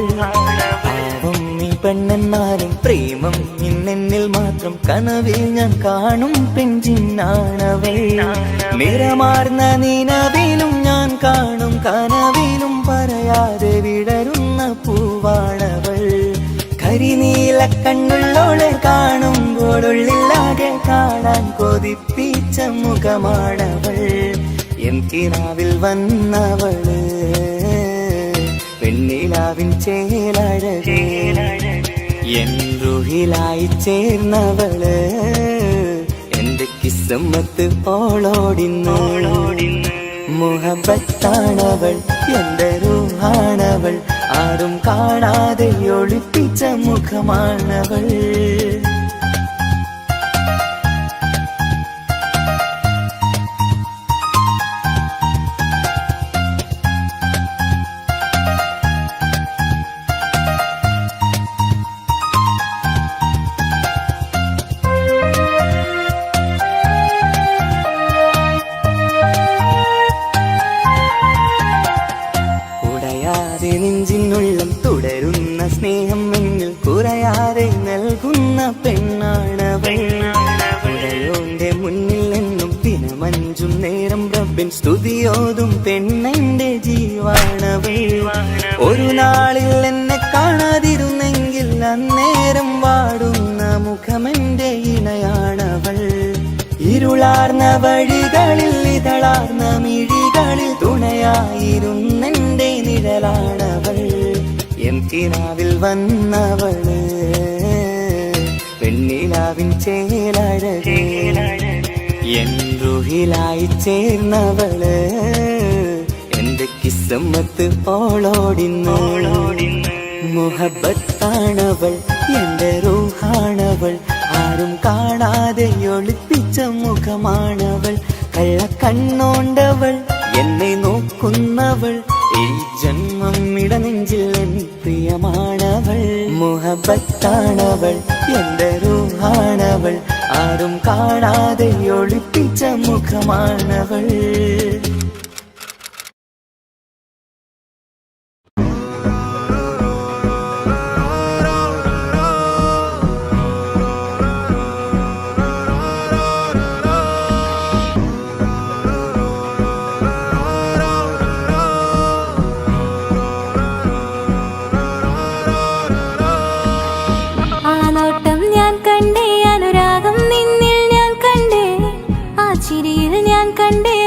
പാവം നീ പെണ്ണെന്നാലും പ്രേമം ഇന്നെന്നിൽ മാത്രം കനവിൽ ഞാൻ കാണും പെഞ്ചിന്നാണവൾ നിറമാർന്ന നിലവിലും ഞാൻ കാണും കനവിലും പറയാതെ വിടരുന്ന പൂവാണവൾ കരിനീല കണ്ണുള്ളോളെ കാണുമ്പോഴുള്ളിലാകെ കാണാൻ കൊതിപ്പിച്ച മുഖമാണവൾ എൻ കിനാവിൽ വന്നവള് വെണ്ണിലാവിൻ ചേലഴകേ എൻ റുഹിലായി ചേർന്നവള് എന്റെ കിസ്മത്ത് ഓളോടിന്ന് മുഹബത്താണവൾ എന്റെ റൂഹാണവൾ ആരും കാണാതെ ഒളിപ്പിച്ച മുഖമാണവൾ നെഞ്ചിനുള്ളം തുടരുന്ന സ്നേഹം എന്നിൽ കുറയാതെ നൽകുന്ന പെണ്ണാണവൾ ഉടയോന്റെ മുന്നിൽ നിന്നും ദിനമഞ്ചും നേരം റബ്ബിൻ സ്തുതിയോതും പെണ്ണെന്റെ ജീവാണവൾ ഒരു നാളിൽ എന്നെ കാണാതിരുന്നെങ്കിൽ അന്നേരം വാടുന്ന മുഖമെന്റെ ഇണയാണവൾ ഇരുളാർന്ന വഴികളിൽ ഇതളാർന്ന മിഴികളിൽ തുണയായിരുന്നെന്റെ നിഴലാണവൾ എൻ കിനാവിൽ വന്നവള് വെണ്ണിലാവിൻ ചേലഴകേ എൻ റുഹിലായി ചേർന്നവള് എന്റെ കിസ്മത്ത് ഓളോടിന്ന് മുഹബത്താണവൾ എന്റെ റൂഹാണവൾ ആരും കാണാതെ ഒളിപ്പിച്ച മുഖമാണവൾ കള്ളക്കണ്ണോണ്ടവൾ എന്നെ നോക്കുന്നവൾ ഈ ജന്മം ഇടനെഞ്ചിൽ എൻ പ്രിയമാണവൾ മുഹബത്താണവൾ എന്റെ റൂഹാണവൾ ആരും കാണാതെ ഒളിപ്പിച്ച മുഖമാണവൾ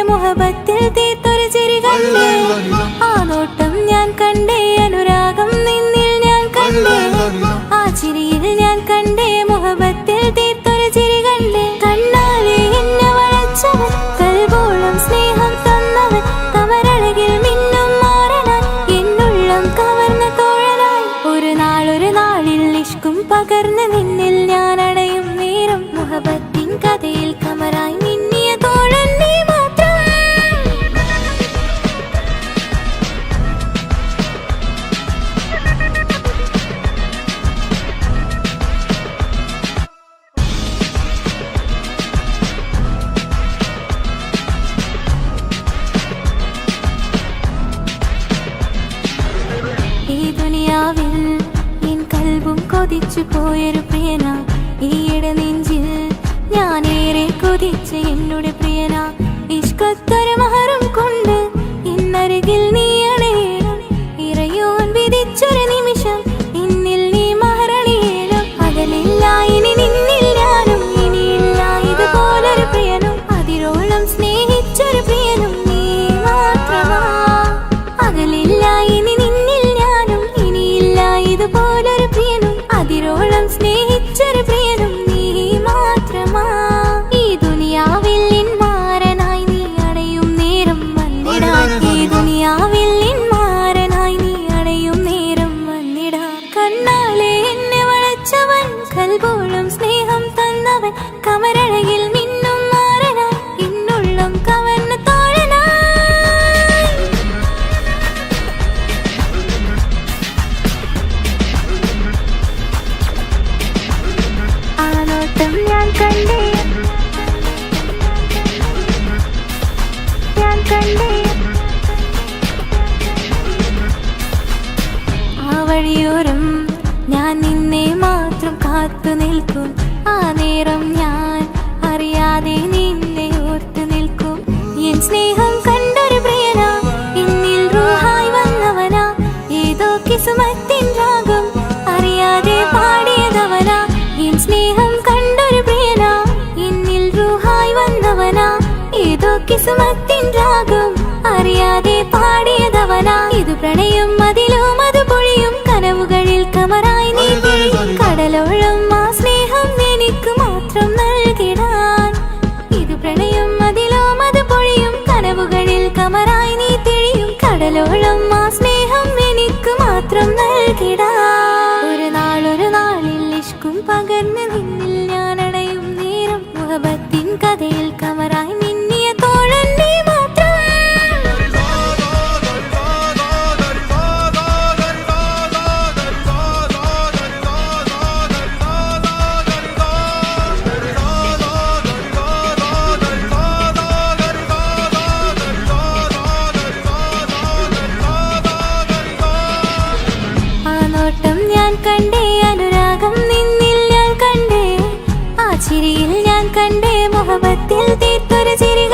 മുഹബത്തിൽ തീർത്തൊരു ചിരി കണ്ടേ ആ നോട്ടം ഞാൻ കണ്ടേ അനുരാഗം നിന്നിൽ ഞാൻ കണ്ടേ ആ ചിരിയിൽ ഞാൻ കണ്ടേ മുഹബത്തിൽ തീർത്തൊരു ചിരി കണ്ടേ കണ്ണാലെ എന്നെ വളച്ചവൻ കൽബോളം സ്നേഹം തന്നവൻ കമരഴകിൽ മിന്നും മാറനാൻ എന്നുള്ളം കവർന്ന തോഴനായി ഒരു നാളിൽ ഇഷ്കും പകർന്ന് നിന്നിൽ ഞാൻ അടയും നേരം മുഹബത്തിൻ കഥയിൽ കമറായി മിന്നിയ തോഴൻ നീ മാത്രം കൊതിച്ചു പോയൊരു പ്രിയന ഈയിടെ നെഞ്ചിൽ ഞാനേറെ കൊതിച്ച് എന്നോട് പ്രിയന ഇഷ്കത്തൊരു മഹറും കൊണ്ട് ഇന്നരികിൽ നീ അണയണം ഇറയോൻ വിധിച്ചൊരു നിമിഷം ഇന്നിൽ നീ മഹറണിയേലും അകലില്ല ഇനി നിന്നിൽ ഞാനും ഇനിയില്ല ഇതുപോലൊരു പ്രിയനും അതിരോളം സ്നേഹിച്ചൊരു പ്രിയനും നീ മാത്രമാ അകലില്ല ഇനി നിന്നിൽ ഞാനും ഇനിയില്ല ഇതുപോലൊരു പ്രിയനും അതിരോളം സ്നേഹിച്ചൊരു പ്രിയനും നീ മാത്രമാ ഈ ദുനിയാവിൽ മാറനായി നീ അടയും നേരം വന്നിടാൻ ഈ ദുനിയാവിൽ മാറനായി നീ അടയും നേരം വന്നിടാൻ കണ്ണാലെ എന്നെ വളച്ചവൻ കൽബോളം സ്നേഹം തന്നവൻ കമരഴകിൽ മിന്നും മാറനായി എന്നുള്ളം കവർന്ന തോഴനായി ഞാൻ കണ്ടേ ആ വഴിയോരം ഞാൻ നിന്നെ മാത്രം കാത്തു നിൽക്കും ആ നേരം ഞാൻ അറിയാതെ നിന്നെ ഓർത്തു നിൽക്കും എൻ സ്നേഹം കണ്ടൊരു പ്രിയന എന്നിൽ റൂഹായി വന്നവനാ ഏതോ കിസ്മത്തിൻ രാഗം അറിയാതെ പാടിയതവനാ എൻ സ്നേഹം കണ്ടൊരു പ്രിയന എന്നിൽ റൂഹായി വന്നവനാ ഏതോ കിസ്മത്തിൻ രാഗം അറിയാതെ പാടിയതവനാ ഇത് പ്രണയം അതിലും അത്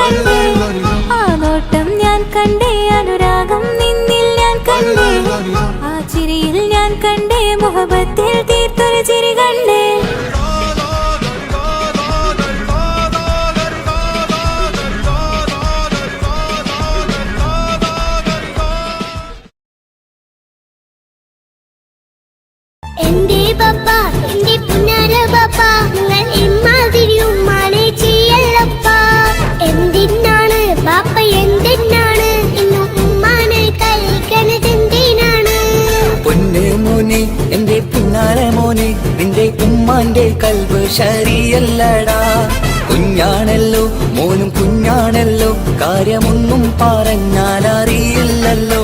കണ്ടേ ആ നോട്ടം ഞാൻ കണ്ടേ അനുരാഗം നിന്നിൽ ഞാൻ കണ്ടേ ആ ചിരിയിൽ ഞാൻ കണ്ടേ മുഹബത്തിൽ തീർത്തൊരു ചിരി കണ്ടേ എന്റെ പപ്പ എന്റെ പുന്നാര പപ്പ നിങ്ങൾ ഇമ്മാതിരി ഉമ്മാനെ ചെയ്യല്ലപ്പ എന്തിനാണ് പാപ്പ എന്തിനാണ് ഇന്നും ഉമ്മാനെ കളിക്കണത് എന്തിനാണ് പൊന്ന് മോനെ എന്റെ പിന്നാല മോനെ നിന്റെ ഉമ്മാന്റെ കൽബ് ശരിയല്ലടാ കുഞ്ഞാണല്ലോ മോനും കുഞ്ഞാണല്ലോ കാര്യമൊന്നും പറഞ്ഞാൽ അറിയില്ലല്ലോ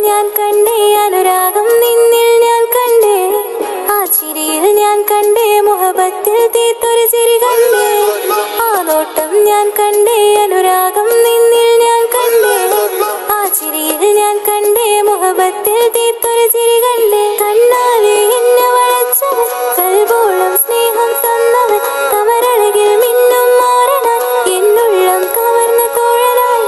ഞാൻ കണ്ടേ അനുരാഗം നിന്നിൽ ഞാൻ കണ്ടേ ആ ചിരിയിൽ ഞാൻ കണ്ടേ മുഹബത്തിൽ തീർത്തൊരു ചിരി കണ്ടേ ആ നോട്ടം ഞാൻ കണ്ടേ അനുരാഗം നിന്നിൽ ഞാൻ കണ്ടേ ആ ചിരിയിൽ ഞാൻ കണ്ടേ മുഹബത്തിൽ തീർത്തൊരു ചിരി കണ്ടേ കണ്ണാലെ എന്നെ വളച്ചവൻ കൽബോളം സ്നേഹം തന്നവൻ കമരഴകിൽ മിന്നും മാറനാൻ എന്നുള്ളം കവർന്ന തോഴനായി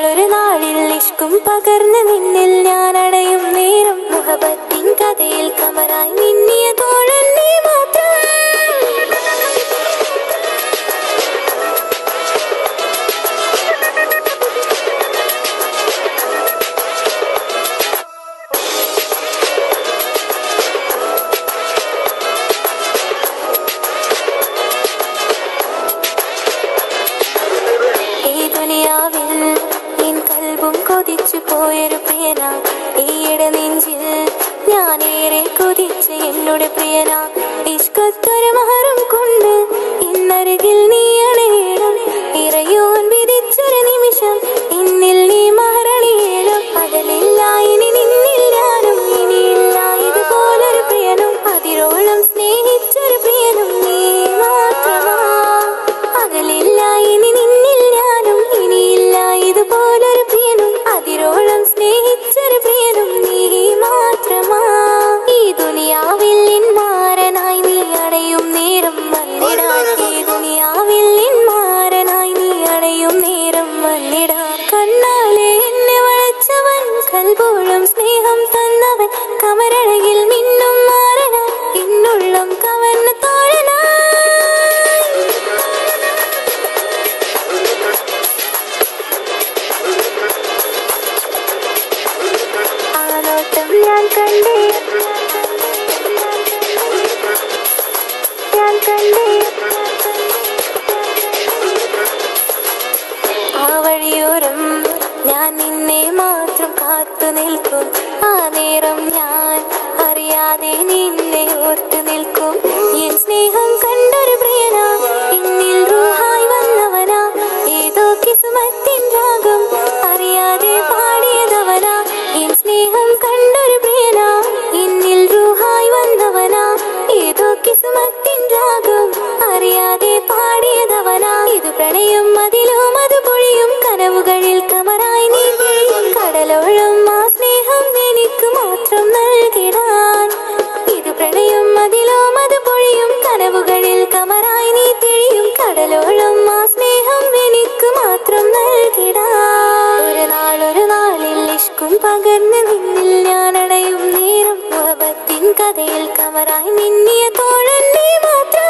ഒരു നാളിൽ ഇഷ്കും പകർന്ന് നിന്നിൽ ഞാൻ അടയും നേരം മുഹബത്തിൻ കഥയിൽ കമറായി മിന്നിയ തോഴൻ നീ മാത്രം ഈ ദുനിയാവിൽ എൻ കൽബും കൊതിച്ചു പോയൊരു പ്രിയന ഈയിടെ നെഞ്ചിൽ ഞാനേറെ കൊതിച്ച് എന്നോട് പ്രിയന ഇഷ്കത്തൊരു മഹറും കൊണ്ട് ഇന്നരികിൽ നീ അണയണം ഇറയോൻ വിധിച്ചൊരു നിമിഷം ഇന്നിൽ നീ മഹറണിയേണം പകലില്ല ഇനി നിന്നിൽ ഞാനും ഇനിയില്ല ഇതുപോലൊരു പ്രിയനും അതിരോളം സ്നേഹിച്ചൊരു പ്രിയനും നീ മാത്രമാ പകലില്ല ഇനി നിന്നിൽ ഞാനും ഇനിയില്ല ഇതുപോലൊരു പ്രിയനും അതിരോളം സ്നേഹിച്ചൊരു പ്രിയനും നീ മാത്രമാ ഈ ദുനിയാവിൽ മാരനായി നീ അടയും നേരം വന്നിടാൻ ഈ ദുനിയാവിൽ മാരനായി നീ അടയും നേരം വന്നിടാൻ കണ്ണാലെ എന്നെ വളച്ചവൻ കൽബോളം സ്നേഹം തന്നവൻ കമരഴകിൽ മിന്നും മാറനാൻ എന്നുള്ളം കവർന്ന തോഴനായി ആ നോട്ടം ഞാൻ കണ്ടേ ഞാൻ കണ്ടേ ആ വഴിയോരം ഞാൻ നിന്നെ മാത്രം കാത്തു നിൽക്കും ആ നേരം ഞാൻ അറിയാതെ നിന്നെ ഓർത്തു നിൽക്കും എൻ സ്നേഹം കണ്ടൊരു പ്രിയനാ എന്നിൽ റൂഹായി വന്നവനാ ഏതോ കിസ്മത്തിൻ രാഗം അറിയാതെ പാടിയതവനാ എൻ സ്നേഹം കണ്ടൊരു പ്രിയനാ എന്നിൽ റൂഹായി വന്നവനാ ഏതോ കിസ്മത്തിൻ രാഗം അറിയാതെ പാടിയതവനാ ഇത് പ്രണയം അതിലും അത് പൊഴിയും കനവുകളിൽ കമറായി നീ പൊഴിയും കടലോളം ആ സ്നേഹം എനിക്ക് മാത്രം നൽകിടാൻ ഇത് പ്രണയം അതിലും അത് പൊഴിയും കനവുകളിൽ കമറായി നീ തെളിയും കടലോളം ആ സ്നേഹം എനിക്ക് മാത്രം നൽകിടാൻ ഒരു നാളിൽ ഇഷ്കും പകർന്ന് നിന്നിൽ ഞാൻ അടയും നേരം മുഹബത്തിൻ കഥയിൽ കമറായി മിന്നിയ തോഴൻ നീ മാത്രം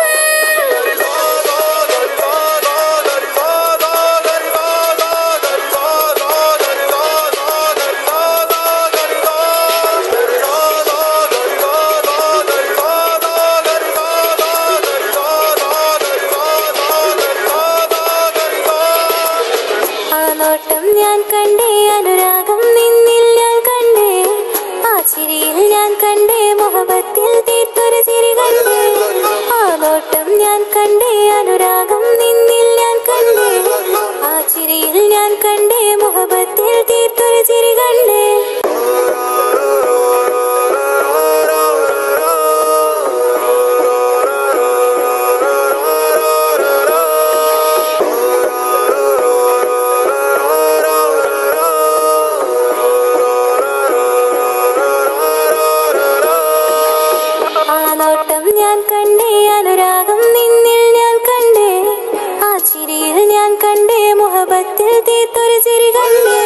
ആ നോട്ടം ഞാൻ കണ്ടേ അനുരാഗം നിന്നിൽ ഞാൻ കണ്ടേ ആ ചിരിയിൽ ഞാൻ കണ്ടേ മുഹബത്തിൽ തീർത്തൊരു ചിരി കണ്ടേ ആ നോട്ടം ഞാൻ കണ്ടേ അനുരാഗം നിന്നിൽ ഞാൻ കണ്ടേ ആ ചിരിയിൽ ഞാൻ കണ്ടേ മുഹബത്തിൽ തീർത്തൊരു ചിരി കണ്ടേ മുഹബത്തിൽ തീർത്തൊരു ചിരി കണ്ടേ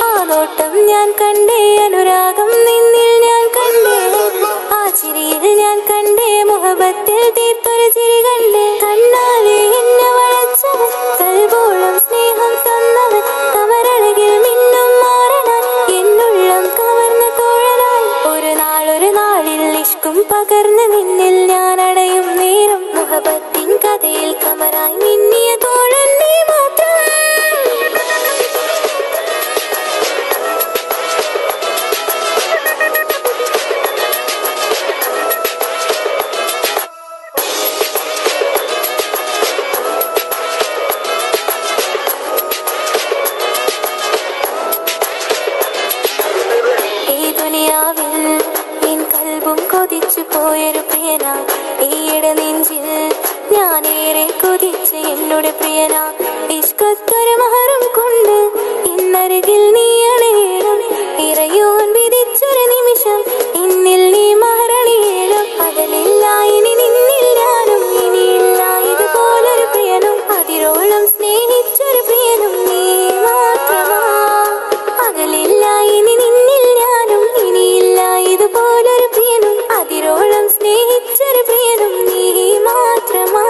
ആ നോട്ടം ഞാൻ കണ്ടേ അനുരാഗം നിന്നിൽ ഞാൻ കണ്ടേ ആ ചിരിയിൽ ഞാൻ കണ്ടേ മുഹബത്തിൽ തീർത്തൊരു ചിരി കണ്ടേ കണ്ണാലെ എന്നെ വളച്ചവൻ കൽബോളം സ്നേഹം തന്നവൻ കമരഴകിൽ മിന്നും മാറനാൻ എന്നുള്ളം കവർന്ന തോഴനായി ഒരു നാളിൽ ഇഷ്കും പകർന്ന് നിന്നിൽ ഞാൻ അടയും നേരം മുഹബത്തിൻ കഥയിൽ കമറായി മിന്നിയ തോഴൻ നീ മാത്രം ഈ ദുനിയാവിൽ എൻ കൽബും കൊതിച്ചു പോയൊരു പ്രിയനാ ഈയിടെ നെഞ്ചിൽ ഞാനേറെ കൊതിച്ച് എന്നോട് പ്രിയനാ ഇഷ്കത്തൊരു മഹറും കൊണ്ട് ഇന്നരികിൽ നീ അണയണം ഇറയോൻ വിധിച്ചൊരു നിമിഷം ഇന്നിൽ നീ മഹറണിയണം പകലില്ല ഇനി നിന്നിൽ ഞാനും ഇനിയില്ല ഇതുപോലൊരു പ്രിയനും അതിരോളം സ്നേഹിച്ചൊരു പ്രിയനും നീ മാത്രമാ പകലില്ല ഇനി നിന്നിൽ ഞാനും ഇനിയില്ല ഇതുപോലൊരു പ്രിയനും അതിരോളം സ്നേഹിച്ചൊരു പ്രിയനും നീ മാത്രമാ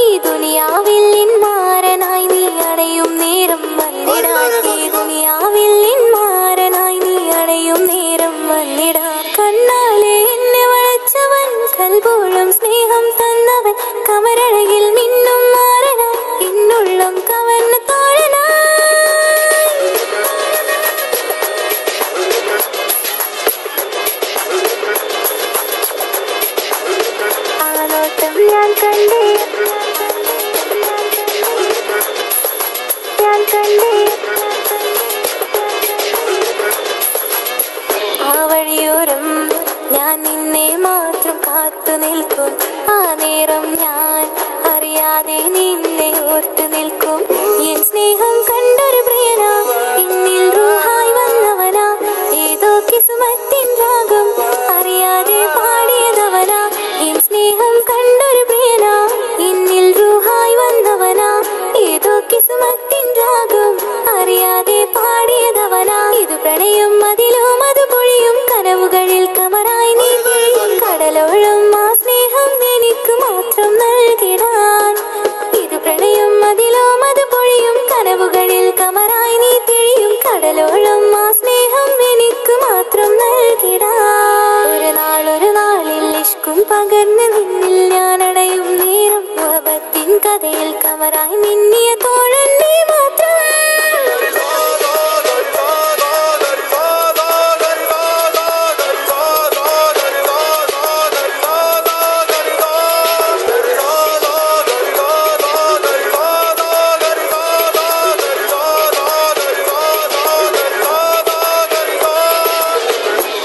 ഈ ദുനിയാവിൽ മാരനായി നീ അടയും നേരം വന്നിടാൻ ഈ ദുനിയാവിൽ മാരനായി നീ അടയും നേരം വന്നിടാൻ കണ്ണാലെ എന്നെ വളച്ചവൻ കൽബോളം സ്നേഹം തന്നവൻ കമരഴകിൽ മിന്നും മാറനായി എന്നുള്ളം കവർന്ന തോഴനായി ആ നോട്ടം ഞാൻ കണ്ടേ ഞാൻ കണ്ടേ ആ വഴിയോരം ഞാൻ നിന്നെ മാത്രം കാത്തു നിൽക്കും ആ നേരം ഞാൻ അറിയാതെ നിന്നെ ഓർത്തു നിൽക്കും എൻ സ്നേഹം കണ്ടൊരു പ്രിയനാ എന്നിൽ റൂഹായി വന്നവനാ ഏതോ കിസ്മത്തിൻ രാഗം അറിയാതെ പാടിയതവനാ എൻ സ്നേഹം കണ്ടൊരു പ്രിയനാ എന്നിൽ റൂഹായി വന്നവനാ ഏതോ കിസ്മത്തിൻ രാഗം അറിയാതെ പാടിയതവനാ ഇത് പ്രണയം അതിലും അത് പൊഴിയും കനവുകളിൽ കമറായി നീ പൊഴിയും കടലോളം ആ സ്നേഹം എനിക്ക് മാത്രം നൽകിടാൻ ഇത് പ്രണയം അതിലും അത് പൊഴിയും കനവുകളിൽ കമറായി നീ തിഴിയും കടലോളം ആ സ്നേഹം എനിക്ക് മാത്രം നൽകിടാൻ ഒരു നാളിൽ ഇഷ്കും പകർന്ന് നിന്നിൽ ഞാൻ അടയും നേരം മുഹബത്തിൻ കഥയിൽ കമറായി മിന്നിയ തോഴൻ നീ മാത്രം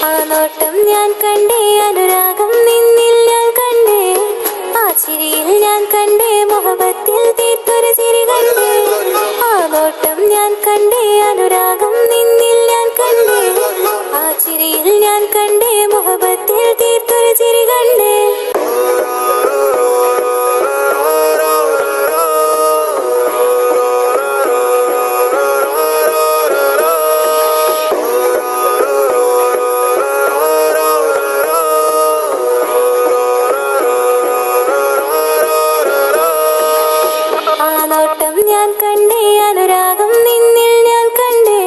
ആ നോട്ടം ഞാൻ കണ്ടേ അനുരാഗം നിന്നിൽ ഞാൻ കണ്ടേ ആ ചിരിയിൽ ഞാൻ കണ്ടേ മുഹബത്തിൽ തീർത്തൊരു ചിരി കണ്ടേ ആ നോട്ടം ഞാൻ കണ്ടേ അനുരാഗം നിന്നിൽ ഞാൻ കണ്ടേ ആ ചിരിയിൽ ഞാൻ കണ്ടേ മുഹബത്തിൽ തീർത്തൊരു ചിരി കണ്ടേ ആ നോട്ടം ഞാൻ കണ്ടേ അനുരാഗം നിന്നിൽ ഞാൻ കണ്ടേ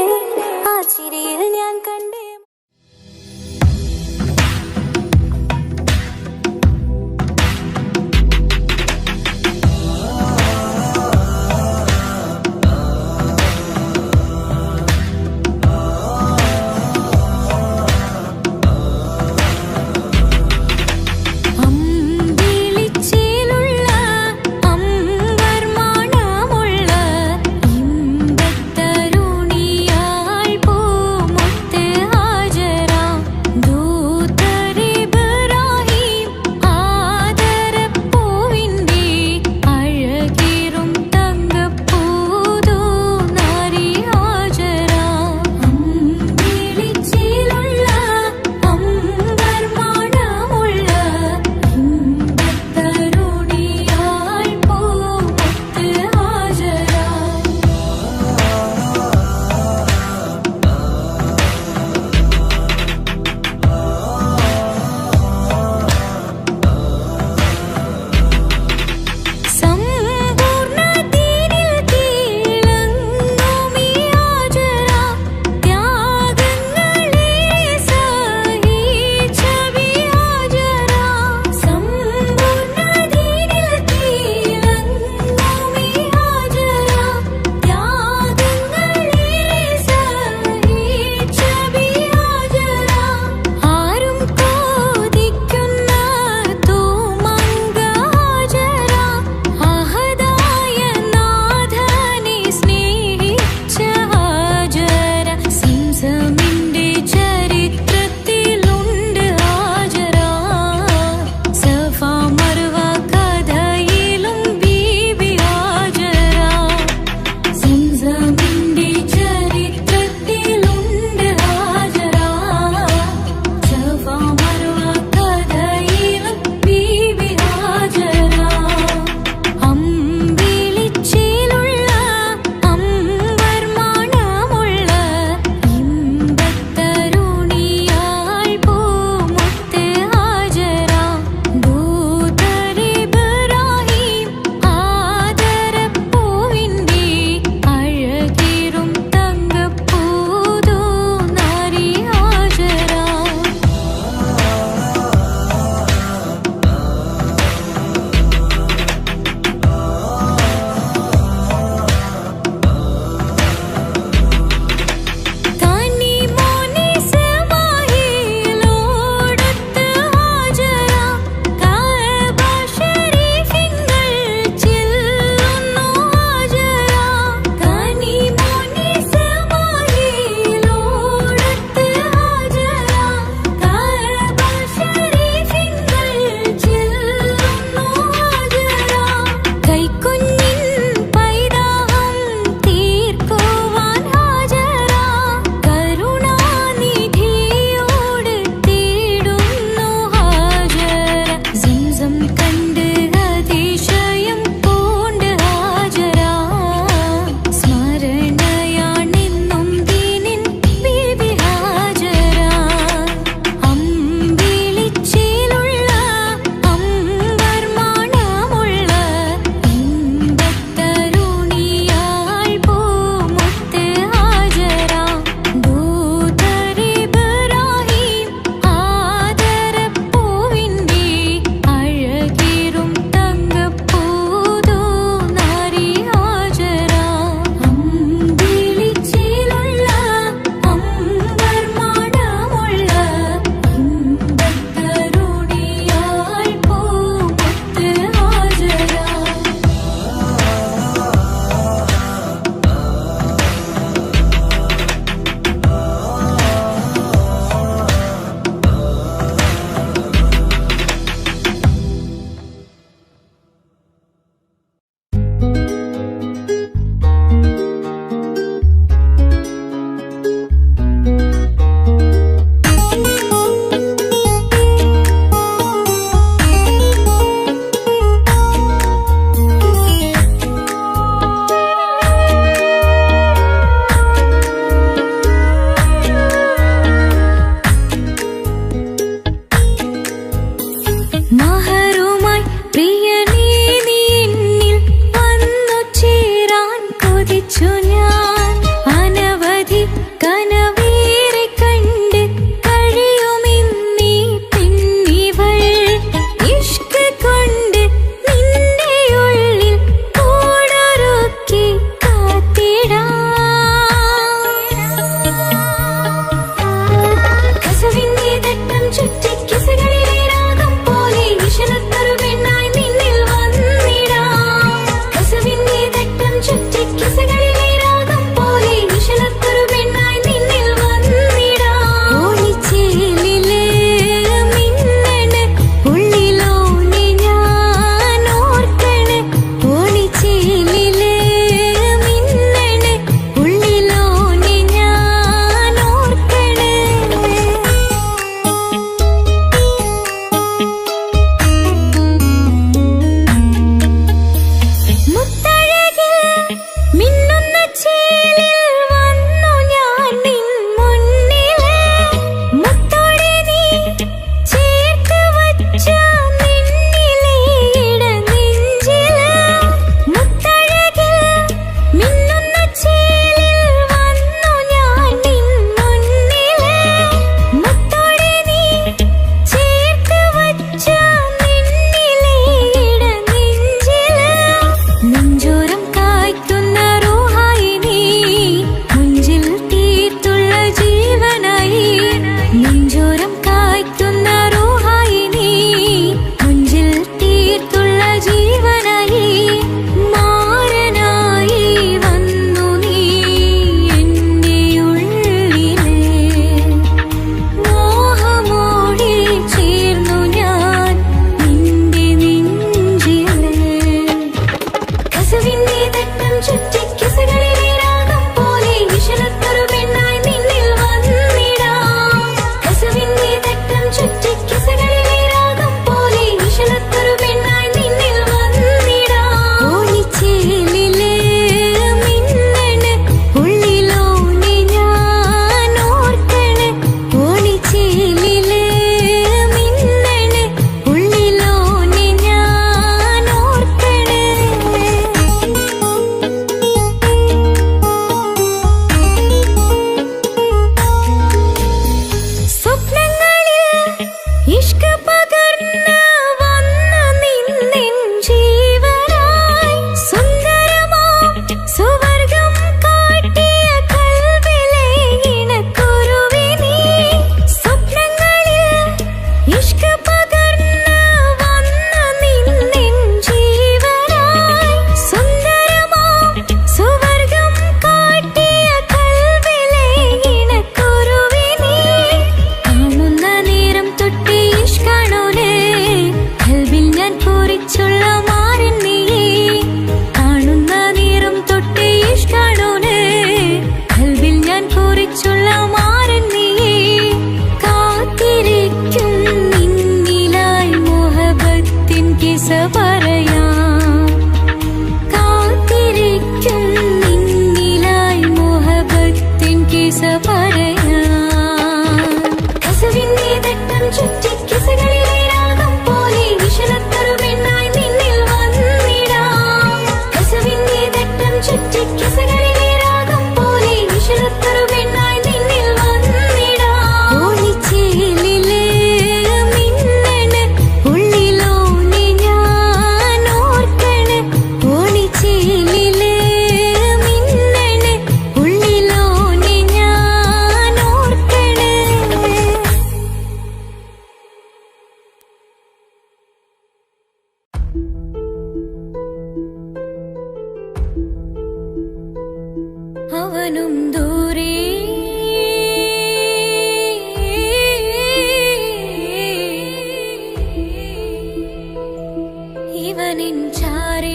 ഞാൻ അനവധി കനവേറെ കണ്ട് കഴിയുമെന്നീ പെണ്ണിവൾ ഇഷ്ക് കൊണ്ട് നിന്റെ ഉള്ളിൽ കൂടൊരുക്കി കാത്തിടാം. കസവിന്റെ തട്ടം ചുറ്റി കിസകളിലെ രാഗം പോലെ വിഷണത്തൊരു പെണ്ണായി നിന്നിൽ വന്നിടാം. കസവിന്റെ തട്ടം ചുറ്റി കിസകളിലെ രാഗം പോലെ വിഷണത്തൊരു പെണ്ണായി നിന്നിൽ വന്നിടാം. ഓണിച്ചേലിലെ മിന്നണ് ഉള്ളിലോനെ ഞാൻ ഓർക്കണ്. ഓണിച്ചേലിലെ മിന്നണ് ഉള്ളിലോനെ ഞാൻ ഓർക്കണ്. മുത്തഴകിൽ മിന്നുന്ന ചേലിൽ വന്നു ഞാൻ നിൻ മുന്നില്. മുത്തോടെ നീ ചേർത്ത് വച്ച നിന്നിലെ ഇടനെഞ്ചില്. മുത്തഴകിൽ മിന്നുന്ന ചേലിൽ വന്നു ഞാൻ നിൻ മുന്നില്. മുത്തോടെ നീ ചേർത്ത് വച്ച നിന്നിലെ ഇടനെഞ്ചില്. നെഞ്ചോരം കായ്ക്കുന്ന റൂഹായി നീ മുഞ്ചിൽ തീർത്തുള്ള ജീവനായി. നെഞ്ചോരം കായ്ക്കുന്ന റൂഹായി നീ മുഞ്ചിൽ തീർത്തുള്ള ജീവനായി. മാരനായി വന്നു നീ എൻ്റെ ഉള്ളിലെ. മോഹമോടെ ചേർന്നു ഞാൻ നിന്റെ നെഞ്ചില്. കസവിന്റെ തട്ടം ചുറ്റി കിസകളിലെ രാഗം പോലെ വിഷണത്തൊരു പെണ്ണായി നിന്നിൽ വന്നിടാം. കസവിന്റെ തട്ടം ചുറ്റി കിസകളിലെ രാഗം പോലെ വിഷണത്തൊരു പെണ്ണായി നിന്നിൽ വന്നിടാം. ഓണിച്ചേലിലെ മിന്നണ് ഉള്ളിലോനെ ഞാൻ ഓർക്കണ്. ഓണിച്ചേലിലെ മിന്നണ് ഉള്ളിലോനെ ഞാൻ ഓർക്കണ്. സ്വപ്നങ്ങളിൽ ഇഷ്ക് പകർന്ന് വന്ന് നിന്നിൻ ജീവനായി. സുന്ദരമാം സുവർഗം കാട്ടിയ കൽവിലെ ഇണക്കുരുവി നീ. സ്വപ്നങ്ങളിൽ ഇഷ്ക് പകർന്ന് വന്ന് നിന്നിൻ ജീവനായി. സുന്ദരമാം സുവർഗം കാട്ടിയ കൽവിലെ ഇണക്കുരുവി നീ. കാണുന്ന നേരം തൊട്ട് ഇഷ്കാണോലേ കൽവിൽ ഞാൻ കുറിച്ചുള്ള മാരൻ നീയേ. കാണുന്ന നേരം തൊട്ട് ഇഷ്കാണോലേ കൽവിൽ ഞാൻ കുറിച്ചുള്ള മാരൻ നീയേ. കാത്തിരിക്കും നിന്നിലായി മുഹബത്തിൻ കിസ പറയാം. കാത്തിരിക്കും നിന്നിലായി മുഹബത്തിൻ കിസ പറയാം. കസവിന്റെ തട്ടം ചുറ്റി കിസകളിലെ രാഗം പോലെ വിഷണത്തൊരു പെണ്ണായി നിന്നിൽ വന്നിടാം. കസവിന്റെ തട്ടം ചുറ്റി കിസകളിലെ രാഗം പോലെ വിഷണത്തൊരു പെണ്ണായി നിന്നിൽ വന്നിടാം. ഓണിച്ചേലിലെ മിന്നണ് ഉള്ളിലോനെ ഞാൻ ഓർക്കണ്. ഓണിച്ചേലിലെ മിന്നണ് ഉള്ളിലോനെ ഞാൻ ഓർക്കണ്. അവനും ദൂരെ ഇവനിൻ ചാരേ.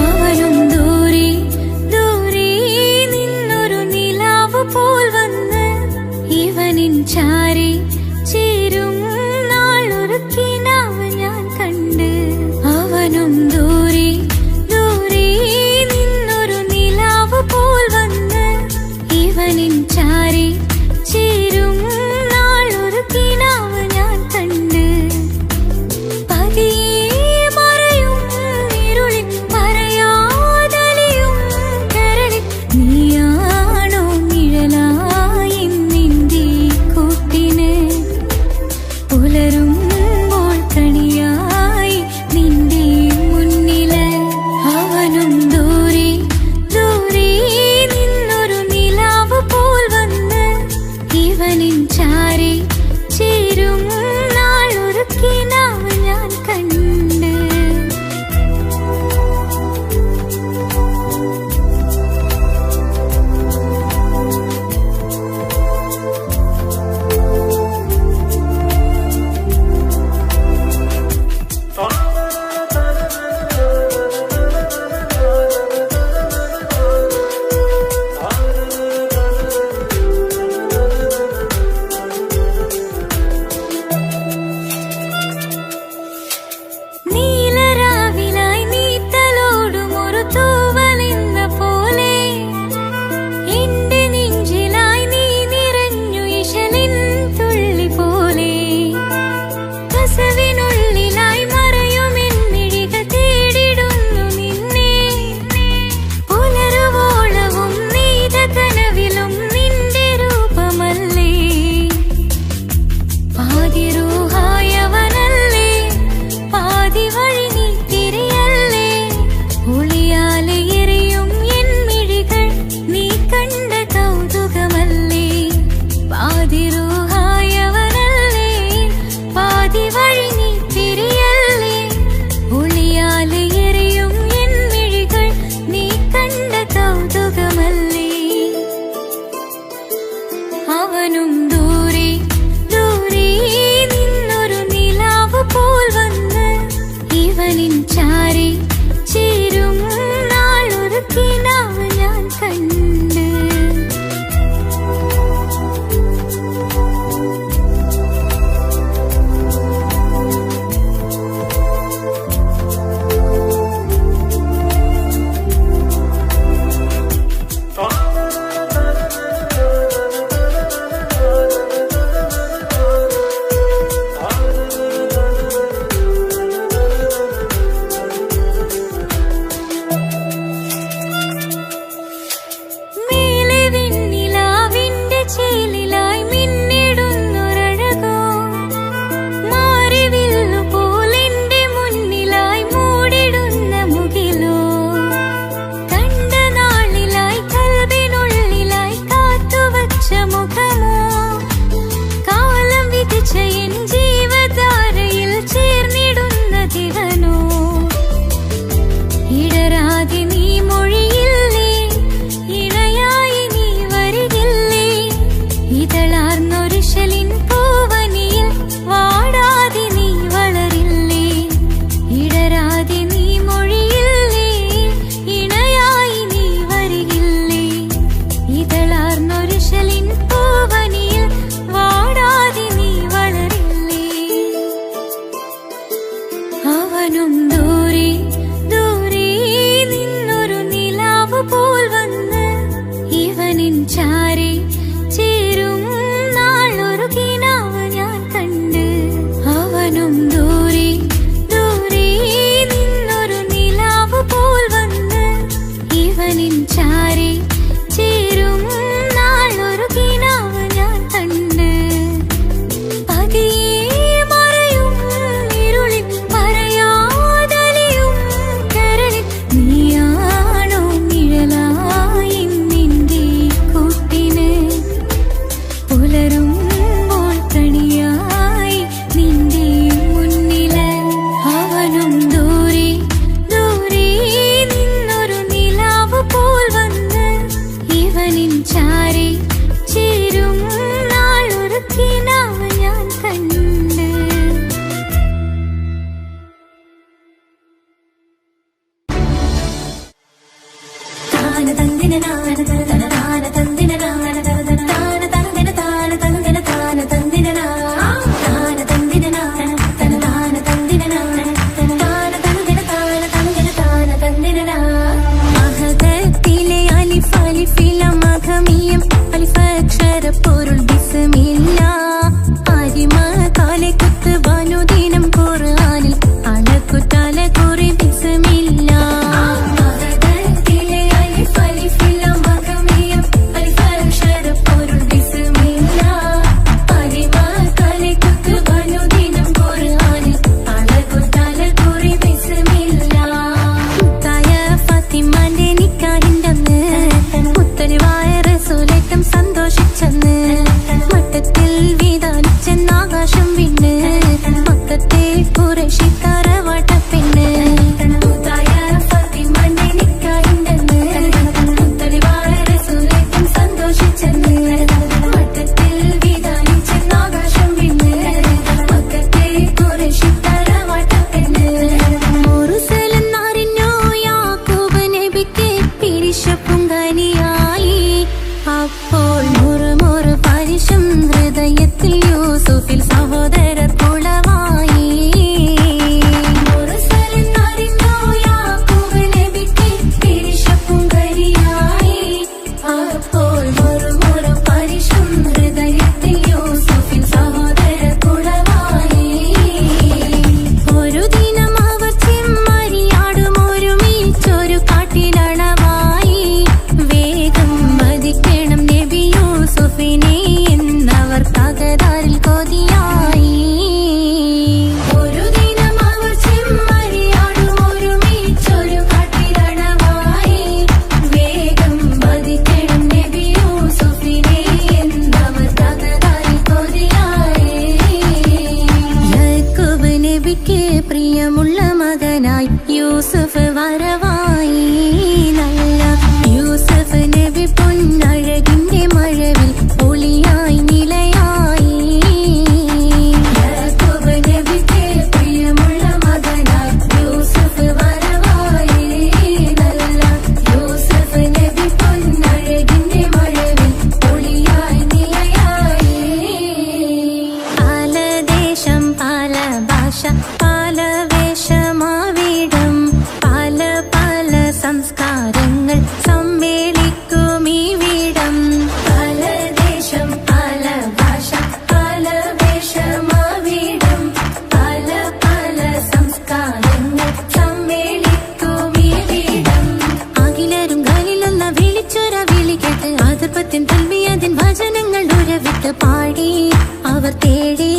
അവനും ദൂരെ ദൂരെ ഇവനിൻ ചാരി ചേരും നാളൊരു കിനാവ് ഞാൻ കണ്ട് പതിയെ മറയും ഇരുളിൽ പറയാതലിയും കരളിൽ നീയാണോ നിഴലായി നിന്റെ കൂട്ടിന് പുലരുമ്പോൾ കണിയായി നിന്റെ മുന്നില് അവനും ദൂരെ ദൂരെ നിന്നൊരു നിലാവ് പോൽ വന്ന് ഇവനിൻ ചാരി ചേരും നാളൊരു കിനാവ് ഞാൻ കണ്ട് താന തന്ദിന നാന തന താന തന്ദിന നാന തന താന തന്ദിന താന തന്ദിന താന തന്ദിന താന തന്ദിന നാന തന താന തന്ദിന നാന തന താന തന്ദിന താന തന്ദിന താന തന്ദിന മഹദത്തിലെ അലിഫ് അലിഫില മഖമിയം അലിഫ് അക്ഷര പൊരുൾ ബിസ്മില്ല ആരിമ കാലെ കുത്ത് ബനുദിനം ഖുർആനിൽ അലക്കുതല കുറി ബിസ്മില്ല മഹദത്തിലെ അലിഫ് അലിഫില മഖമിയം അലിഫ് അക്ഷര പൊരുൾ ബിസ്മില്ല ആരിമ കാലെ കുത്ത് ബനുദിനം ഖുർആനിൽ അലക്കുതല കുറി ബിസ്മില്ല മുത്തായ ഫാത്തിമാന്റെ നിക്കാഹിന്റെ അന്ന് മുത്തലിവായ റസൂലേറ്റം സന്തോഷിച്ചെന്ന് മട്ടത്തിൽ വീതാലിച്ചെന്ന് ആകാശം വിണ്ണ് മക്കത്തെ ഖുറൈശി തറവാട്ടപ്പെണ്ണ് മുത്തായ ഫാത്തിമാന്റെ നിക്കാഹിന്റെ അന്ന് മുത്തലിവായ റസൂലേറ്റം സന്തോഷിച്ചെന്ന് മട്ടത്തിൽ വീതാലിച്ചെന്ന് ആകാശം വിണ്ണ് മക്കത്തെ ഖുറൈശി തറവാട്ടപ്പെണ്ണ് മുറുസലെന്നറിഞ്ഞു യാക്കൂബ് നബിക്ക് പിരിശപ്പുങ്കനിയായി അപ്പോൾ മുറുമുറു പരിശം ഹൃദയത്തിൽ യൂസുഫിൽ സഹോദരർ കുളവായി മുറുസലെന്നറിഞ്ഞു യാക്കൂബ് നബിക്ക് പിരിശപ്പുങ്കനിയായി അപ്പോൾ മുറുമുറു പരിശം ഹൃദയത്തിൽ യൂസുഫിൽ സഹോദരർ കുളവായി ഒരു ദിനം അവർ ചെമ്മരിയാടും ഒരുമിച്ചൊരു കാട്ടിലണവായി വേഗം വധിക്കണം നബി യൂസുഫിനെ എന്നവർ തകരാറിൽ കൊതിയായി ഒരു ദിനം അവർ ചെമ്മരിയാടും ഒരുമിച്ചൊരു കാട്ടിലണവായി വേഗം വധിക്കണം നബി യൂസുഫിനെ എന്നവർ തകരാറിൽ കൊതിയായി യാക്കൂബ് നബിക്ക് പ്രിയമുള്ള മകനായി യൂസുഫ് വരവായി നല്ല യൂസുഫ് നബി പൊന്നഴകിന്റെ മഴവിൽ ഒളിയായി നിലയായി യാക്കൂബ് നബിക്ക് പ്രിയമുള്ള മകനായി യൂസുഫ് വരവായി നല്ല യൂസുഫ് നബി പൊന്നഴകിന്റെ മഴവിൽ ഒളിയായി നിലയായി പല ദേശം പല ഭാഷ പല വേഷമാവിടം പല പല സംസ്കാരങ്ങൾ സമ്മേളിക്കും ഈ വീടം പല ദേശം പല ഭാഷ പല വേഷമാവിടം പല പല സംസ്കാരങ്ങൾ സമ്മേളിക്കും ഈ വീടം അഖിലരും ഖലിലുള്ള വിളിച്ചൊര വിളി കേട്ട് അതിർപ്പത്തിൻ തൽബിയതിൻ വചനങ്ങൾ ഉരവിട്ട് പാടി അവർ തേടി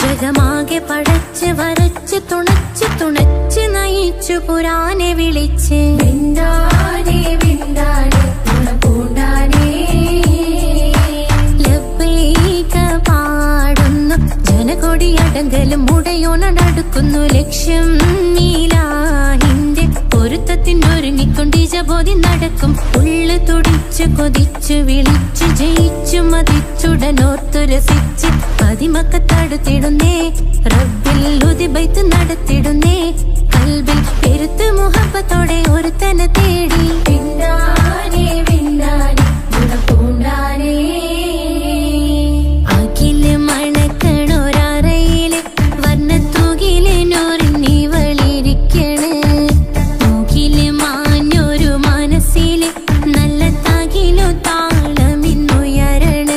ജഗമാകെ പടച്ച് വരച്ച് തുണച്ച് തുണച്ച് നയിച്ചു പുരാനെ വിളിച്ച് വിണ്ടാനെ വിണ്ടാനെ പൂണ്ടാനെ ലബ്ബൈക പാടുന്നു ജനകൊടിയടങ്കലും മുടയോണടുക്കുന്നു ലക്ഷ്യം നീലാഹിന്റെ പൊരുത്തത്തിനൊരുങ്ങിക്കൊണ്ട് ജബോധി നടക്കും ഉള്ളു തുടിച്ചു കൊതിച്ചു വിളിച്ചു ജയിച്ചു മതിച്ചുടനോർത്തു രസിച്ച് പതിമക്കത്തടുത്തിടുന്നേ റബ്ബിൽ ഉദിബൈത്ത് നടത്തിടുന്നേ കൽബിൽ പെരുത്ത് മുഹബത്തോടെ ഒരുത്തനെ തേടി വിണ്ടാനെ വിണ്ടാനെ പൂണ്ടാനെ അഖില് മണക്കണൊരറയില് വർണ്ണത്തൂകില് നൂറിനിവളിരിക്കണ് തൂകില് മാഞ്ഞൊരു മനസ്സില് നല്ല തകിലു താളമിന്നുയരണ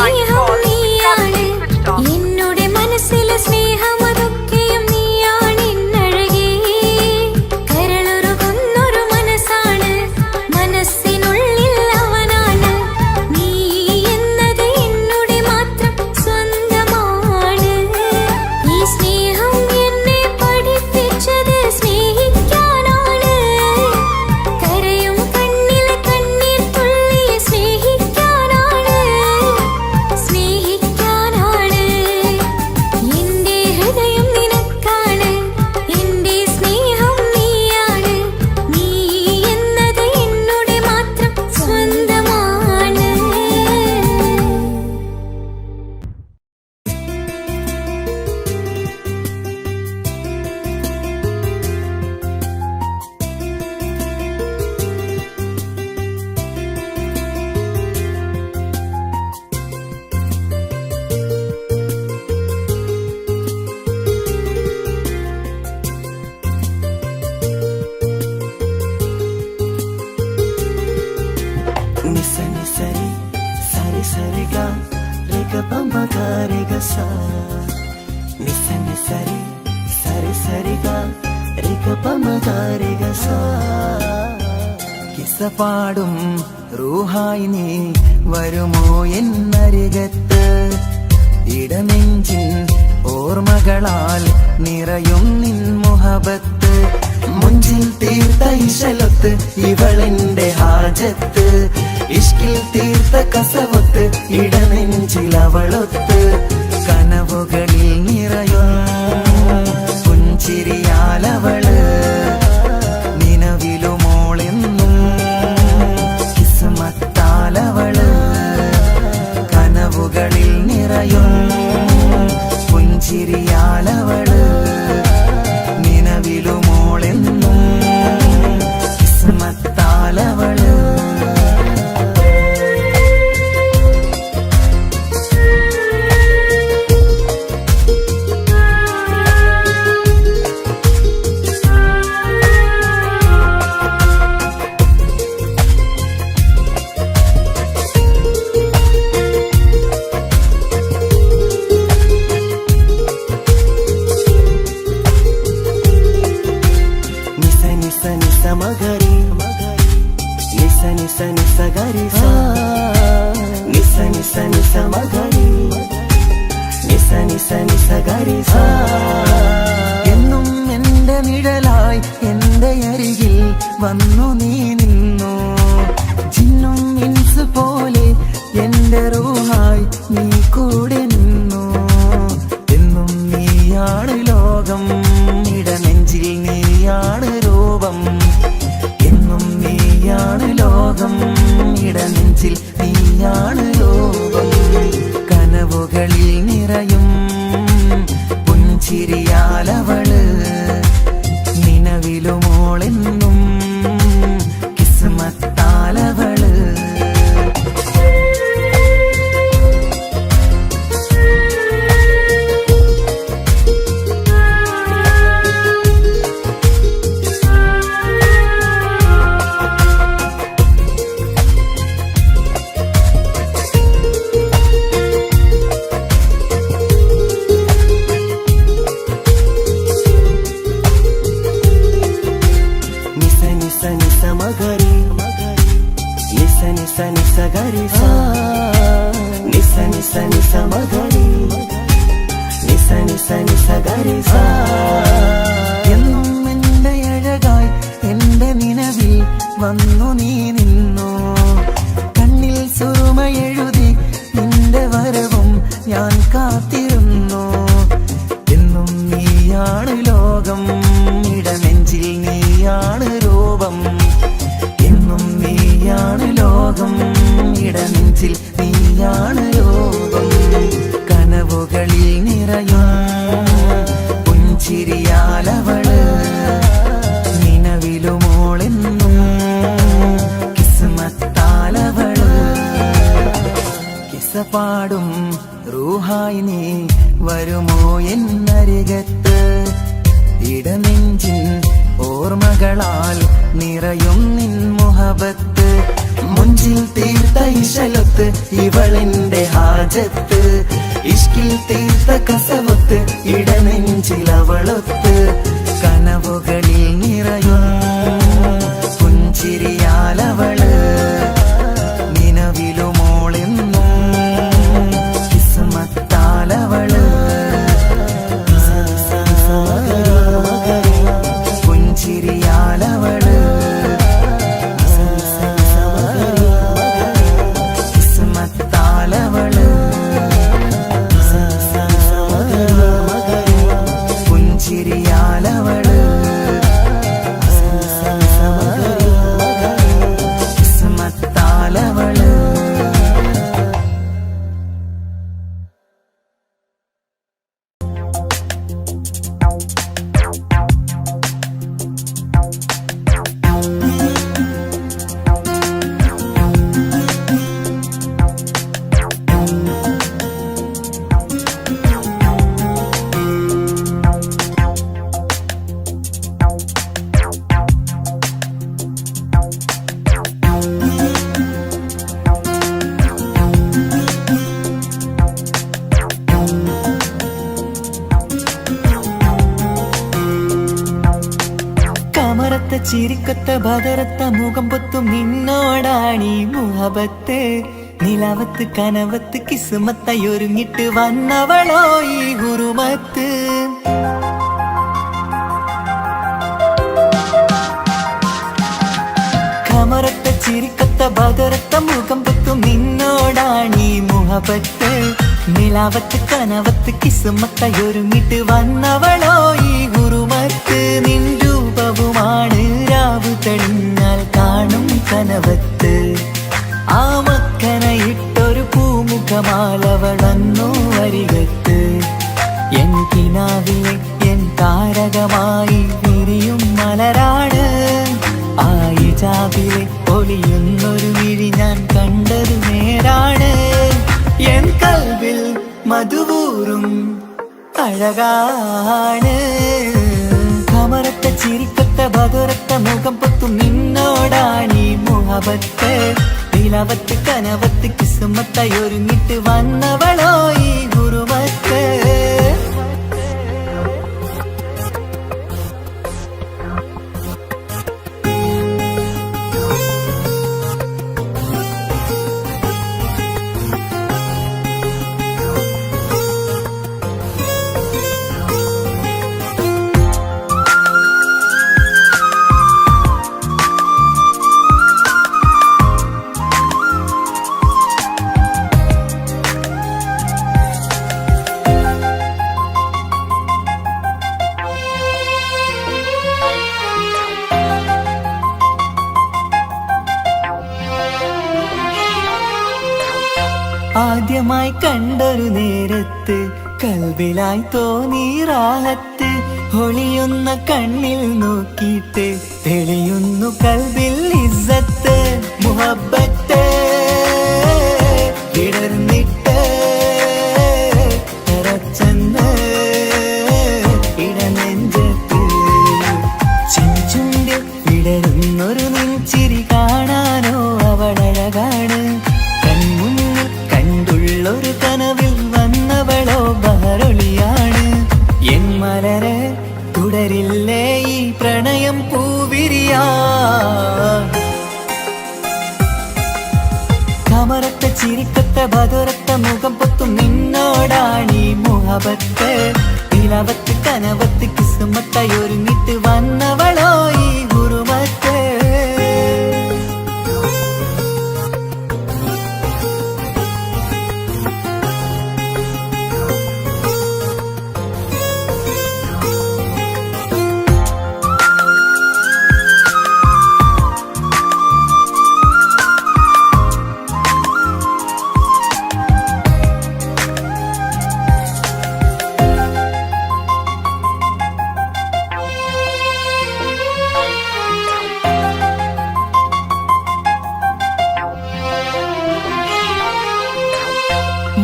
സ്നേഹം നീയാണ് എന്നുടെ മനസ്സിലെ സ്നേഹം അതൊക്കെയും നീയാണ് എന്നഴകേ കരളുരുകുന്നൊരു മനസ്സാണ് മനസ്സിനുള്ളിൽ അവനാണ് നീ എന്നത് എന്നുടെ മാത്രം സ്വന്തമാണ് ഈ സ്നേഹം എന്നെ പഠിപ്പിച്ചത് സ്നേഹിക്കാനാണ് കരയും കണ്ണിലെ കണ്ണീർ തുള്ളി സ്നേഹിക്കാനാണ് എന്റെ ഹൃദയം നിനക്കാണ് എന്റെ സ്നേഹം നീയാണ് നീ എന്നത് എന്നുടെ മാത്രം സ്വന്തമാണ് నిస నిసరి సరి సరిగా రేగ పంబగ రేగ సా నిస నిసరి సరి సరిగా రేగ పంబగ రేగ సా കിസപാടും റൂഹായി നീ വരുമോ എന്നരികത്ത് ഇടനെഞ്ചിൻ ഓർമ്മകളാൽ നിറയും നിൻ മുഹബത്ത് മുഞ്ചിൽ തീർത്ത ഇശലൊത്ത് ഇവളെന്റെ ഹാജത്ത് ഇഷ്കിൽ തീർത്ത കസവത്ത് ഇടനെഞ്ചിൽ അവളൊത്ത് കനവുകളിൽ നിറയും പുഞ്ചിരിയാലവള് നിലവിലുമോളെന്നും കിസ്മത്താലവള് കനവുകളിൽ നിറയും പുഞ്ചിരിയാലവള് നിലവിലുമോളെന്നും കിസ്മത്താലവള് മഗരി നിസ നിസ നിസ ഗരി സ നിസ നിസ നിസ മഗരി നിസ നിസ നിസ ഗരി സ എന്നും എന്റെ നിഴലായി എന്റെ അരികിൽ വന്നു നീ നിന്നു ജിന്നും ഇൻസ് പോലെ എന്റെ റൂഹായി നീ കൂടെ നിന്നു എന്നും നീയാണ് ലോകം ഇടനെഞ്ചിൽ നീയാണ് രൂപം എന്നും നീയാണ് ലോകം ഇടനെഞ്ചിൽ നീയാണ് രൂപം കനവുകളിൽ നിറയും പുഞ്ചിരിയാലവള് നിലവിലുമോളെന്നും കിസ്മത്താലവള് മഗരി നിസ നിസ നിസ ഗരി സ നിസ നിസ നിസ മഗരി നിസ നിസ നിസ ഗരി സ എന്നും എന്റെ അഴകായി എന്റെ നിലവിൽ വന്നു നീ നിന്നു കണ്ണിൽ സുറുമയെഴുതി നിന്റെ വരവും ഞാൻ കാത്തിരുന്നു എന്നും നീയാണ് ലോകം ഇടനെഞ്ചിൽ നീയാണ് രൂപം എന്നും നീയാണ് ലോകം ഇടനെഞ്ചിൽ നീയാണ് യോഗം കനവുകളിൽ നിറയും പുഞ്ചിരിയാലവള് നിലവിലുമോളെന്നും കിസ്മത്താലവള് കിസപാടും റൂഹായി നീ വരുമോ എന്നരികത്ത് ഇടനെഞ്ചിൻ ഓർമ്മകളാൽ നിറയും നിൻ മുഹബത്ത് മുഞ്ചിൽ തീർത്ത ഇശലൊത്ത് ഇവളെന്റെ ഹാജത്ത് ഇഷ്കിൽ തീർത്ത കസവത്ത് ഇടനെഞ്ചിലവളൊത്ത് കനവുകളിൽ നിറയും പുഞ്ചിരിയാലവള് നിലവിലുമോളെന്നും കിസ്മത്താലവള് പുഞ്ചിരിയാലവള് കിസ്മത്താലവള് പുഞ്ചിരിയാലവള് കിസ്മത്താലവള്. കമറത്ത ചിരിക്കത്ത ബദറത്ത മുഖം പൊത്തും നിന്നോടാണീ മുഹബത്ത് നിലവത്ത് കനവത്ത് കിസ്മത്തായി ഒരുങ്ങിട്ട് വന്നവളോ ഈ ഗുരുമത്ത്. കമറത്ത ചിരിക്കത്ത ബദറത്ത മുഖം പൊത്തും നിന്നോടാണീ മുഹബത്ത് നിലാവത്ത് കനവത്ത് കിസ്മത്തായി ഒരുങ്ങിട്ട് വന്നവളോ ഈ ഗുരുമത്ത്. നിൻ രൂപവുമാണ് രാവ് തെളിഞ്ഞാൽ കാണും കനവത്ത് ആ മക്കനയിട്ടൊരു പൂമുഖമാലവളന്നു അരികത്ത് എൻ കിനാവിലെ എൻ താരകമായി വിരിയും മലരാണ് ആ ഇജാബിലെ ഒളിയുന്നൊരു വിഴി ഞാൻ കണ്ടത് നേരാണ് എൻ കൽവിൽ മധുവൂറും അഴകാണ്. കമറത്ത ചിരിക്കത്ത ബദറത്ത മുഖം പൊത്തും നിന്നോടാണീ മുഹബത്ത് നിലവത്ത് കനവത്ത് കിസ്മത്തായി ഒരുങ്ങിട്ട് വന്നവളോ ഈ ഗുരുമത്ത്. ആദ്യമായി കണ്ടൊരു നേരത്ത് കൽബിലായി തോന്നി റാഹത്ത് ഒളിയുന്ന കണ്ണിൽ നോക്കിയിട്ട് തെളിയുന്നു കൽബിൽ ഇസ്സത്ത് മുഹബ്ബത്ത് വിടർന്നിട്ട് തറച്ചെന്ന് ഇടനെഞ്ചത്ത് ചെഞ്ചുണ്ട് വിടരുന്നൊരു നെഞ്ചിരി കാണാനോ അവളഴകാണ് കണ്ടുള്ളൊരു കനവിൽ വന്നവളോ ബഹറൊളിയാണ് എൻ മലരെ തുടരില്ലേ ഈ പ്രണയം പൂവിരിയാ. കമറത്ത ചിരിക്കത്ത ബദറത്ത മുഖം പൊത്തും നിന്നോടാണീ മുഹബത്ത് നിലവത്ത് കനവത്ത് കിസ്മത്തായി ഒരുങ്ങിട്ട് വന്നവളോ ഈ ഗുരുമത്ത്.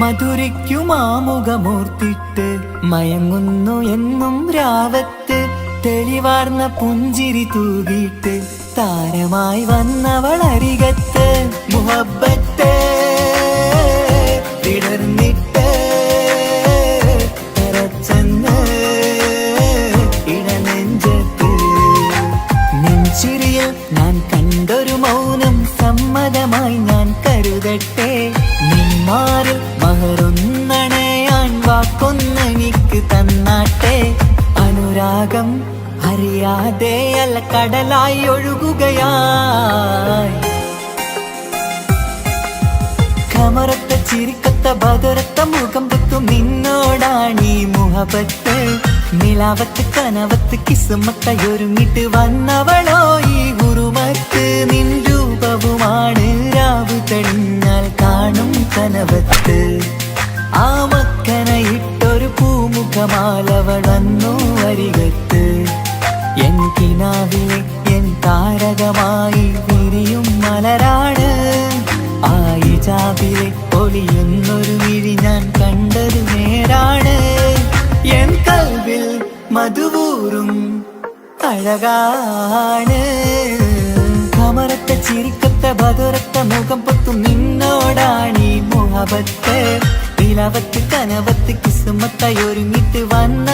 മധുരയ്ക്കുമാമുഖമോർത്തിട്ട് മയങ്ങുന്നു എന്നും രാവത്ത് തെളിവാർന്ന പുഞ്ചിരി തൂകിയിട്ട് താരമായി വന്നവൾ അരികത്ത് മുഹബ്ബത്ത് കടലായി ഒഴുകുകയായി കമറത്ത ചിരിക്കത്ത ബദറത്ത മുഖം പുത്തും നിന്നോടാണീ മുഹബത്ത് നിലാവത്ത് കനവത്ത് കിസ്മത്തയൊരുങ്ങിട്ട് വന്നവളോ ഈ ഗുരുമത്ത് നിൻ രൂപവുമാണ് രാവ് തെളിഞ്ഞാൽ കാണും കനവത്ത് ആ മക്കനയിട്ടൊരു പൂമുഖമാലവൾ വന്നു അരികത്ത് എൻ കിനാവിലെ എൻ താരകമായി വിരിയും മലരാണ് ആ ഇജാബിലെ ഒളിയുന്നൊരു വിഴി ഞാൻ കണ്ടത് നേരാണ് എൻ കൽവിൽ മധുവൂറും അഴകാണ് കമറത്ത ചിരിക്കത്ത ബദറത്ത മുഖം പൊത്തും നിന്നോടാണീ മുഹബത്ത് നിലവത്ത് കനവത്ത് കിസ്മത്തയൊരുങ്ങിട്ട് വന്ന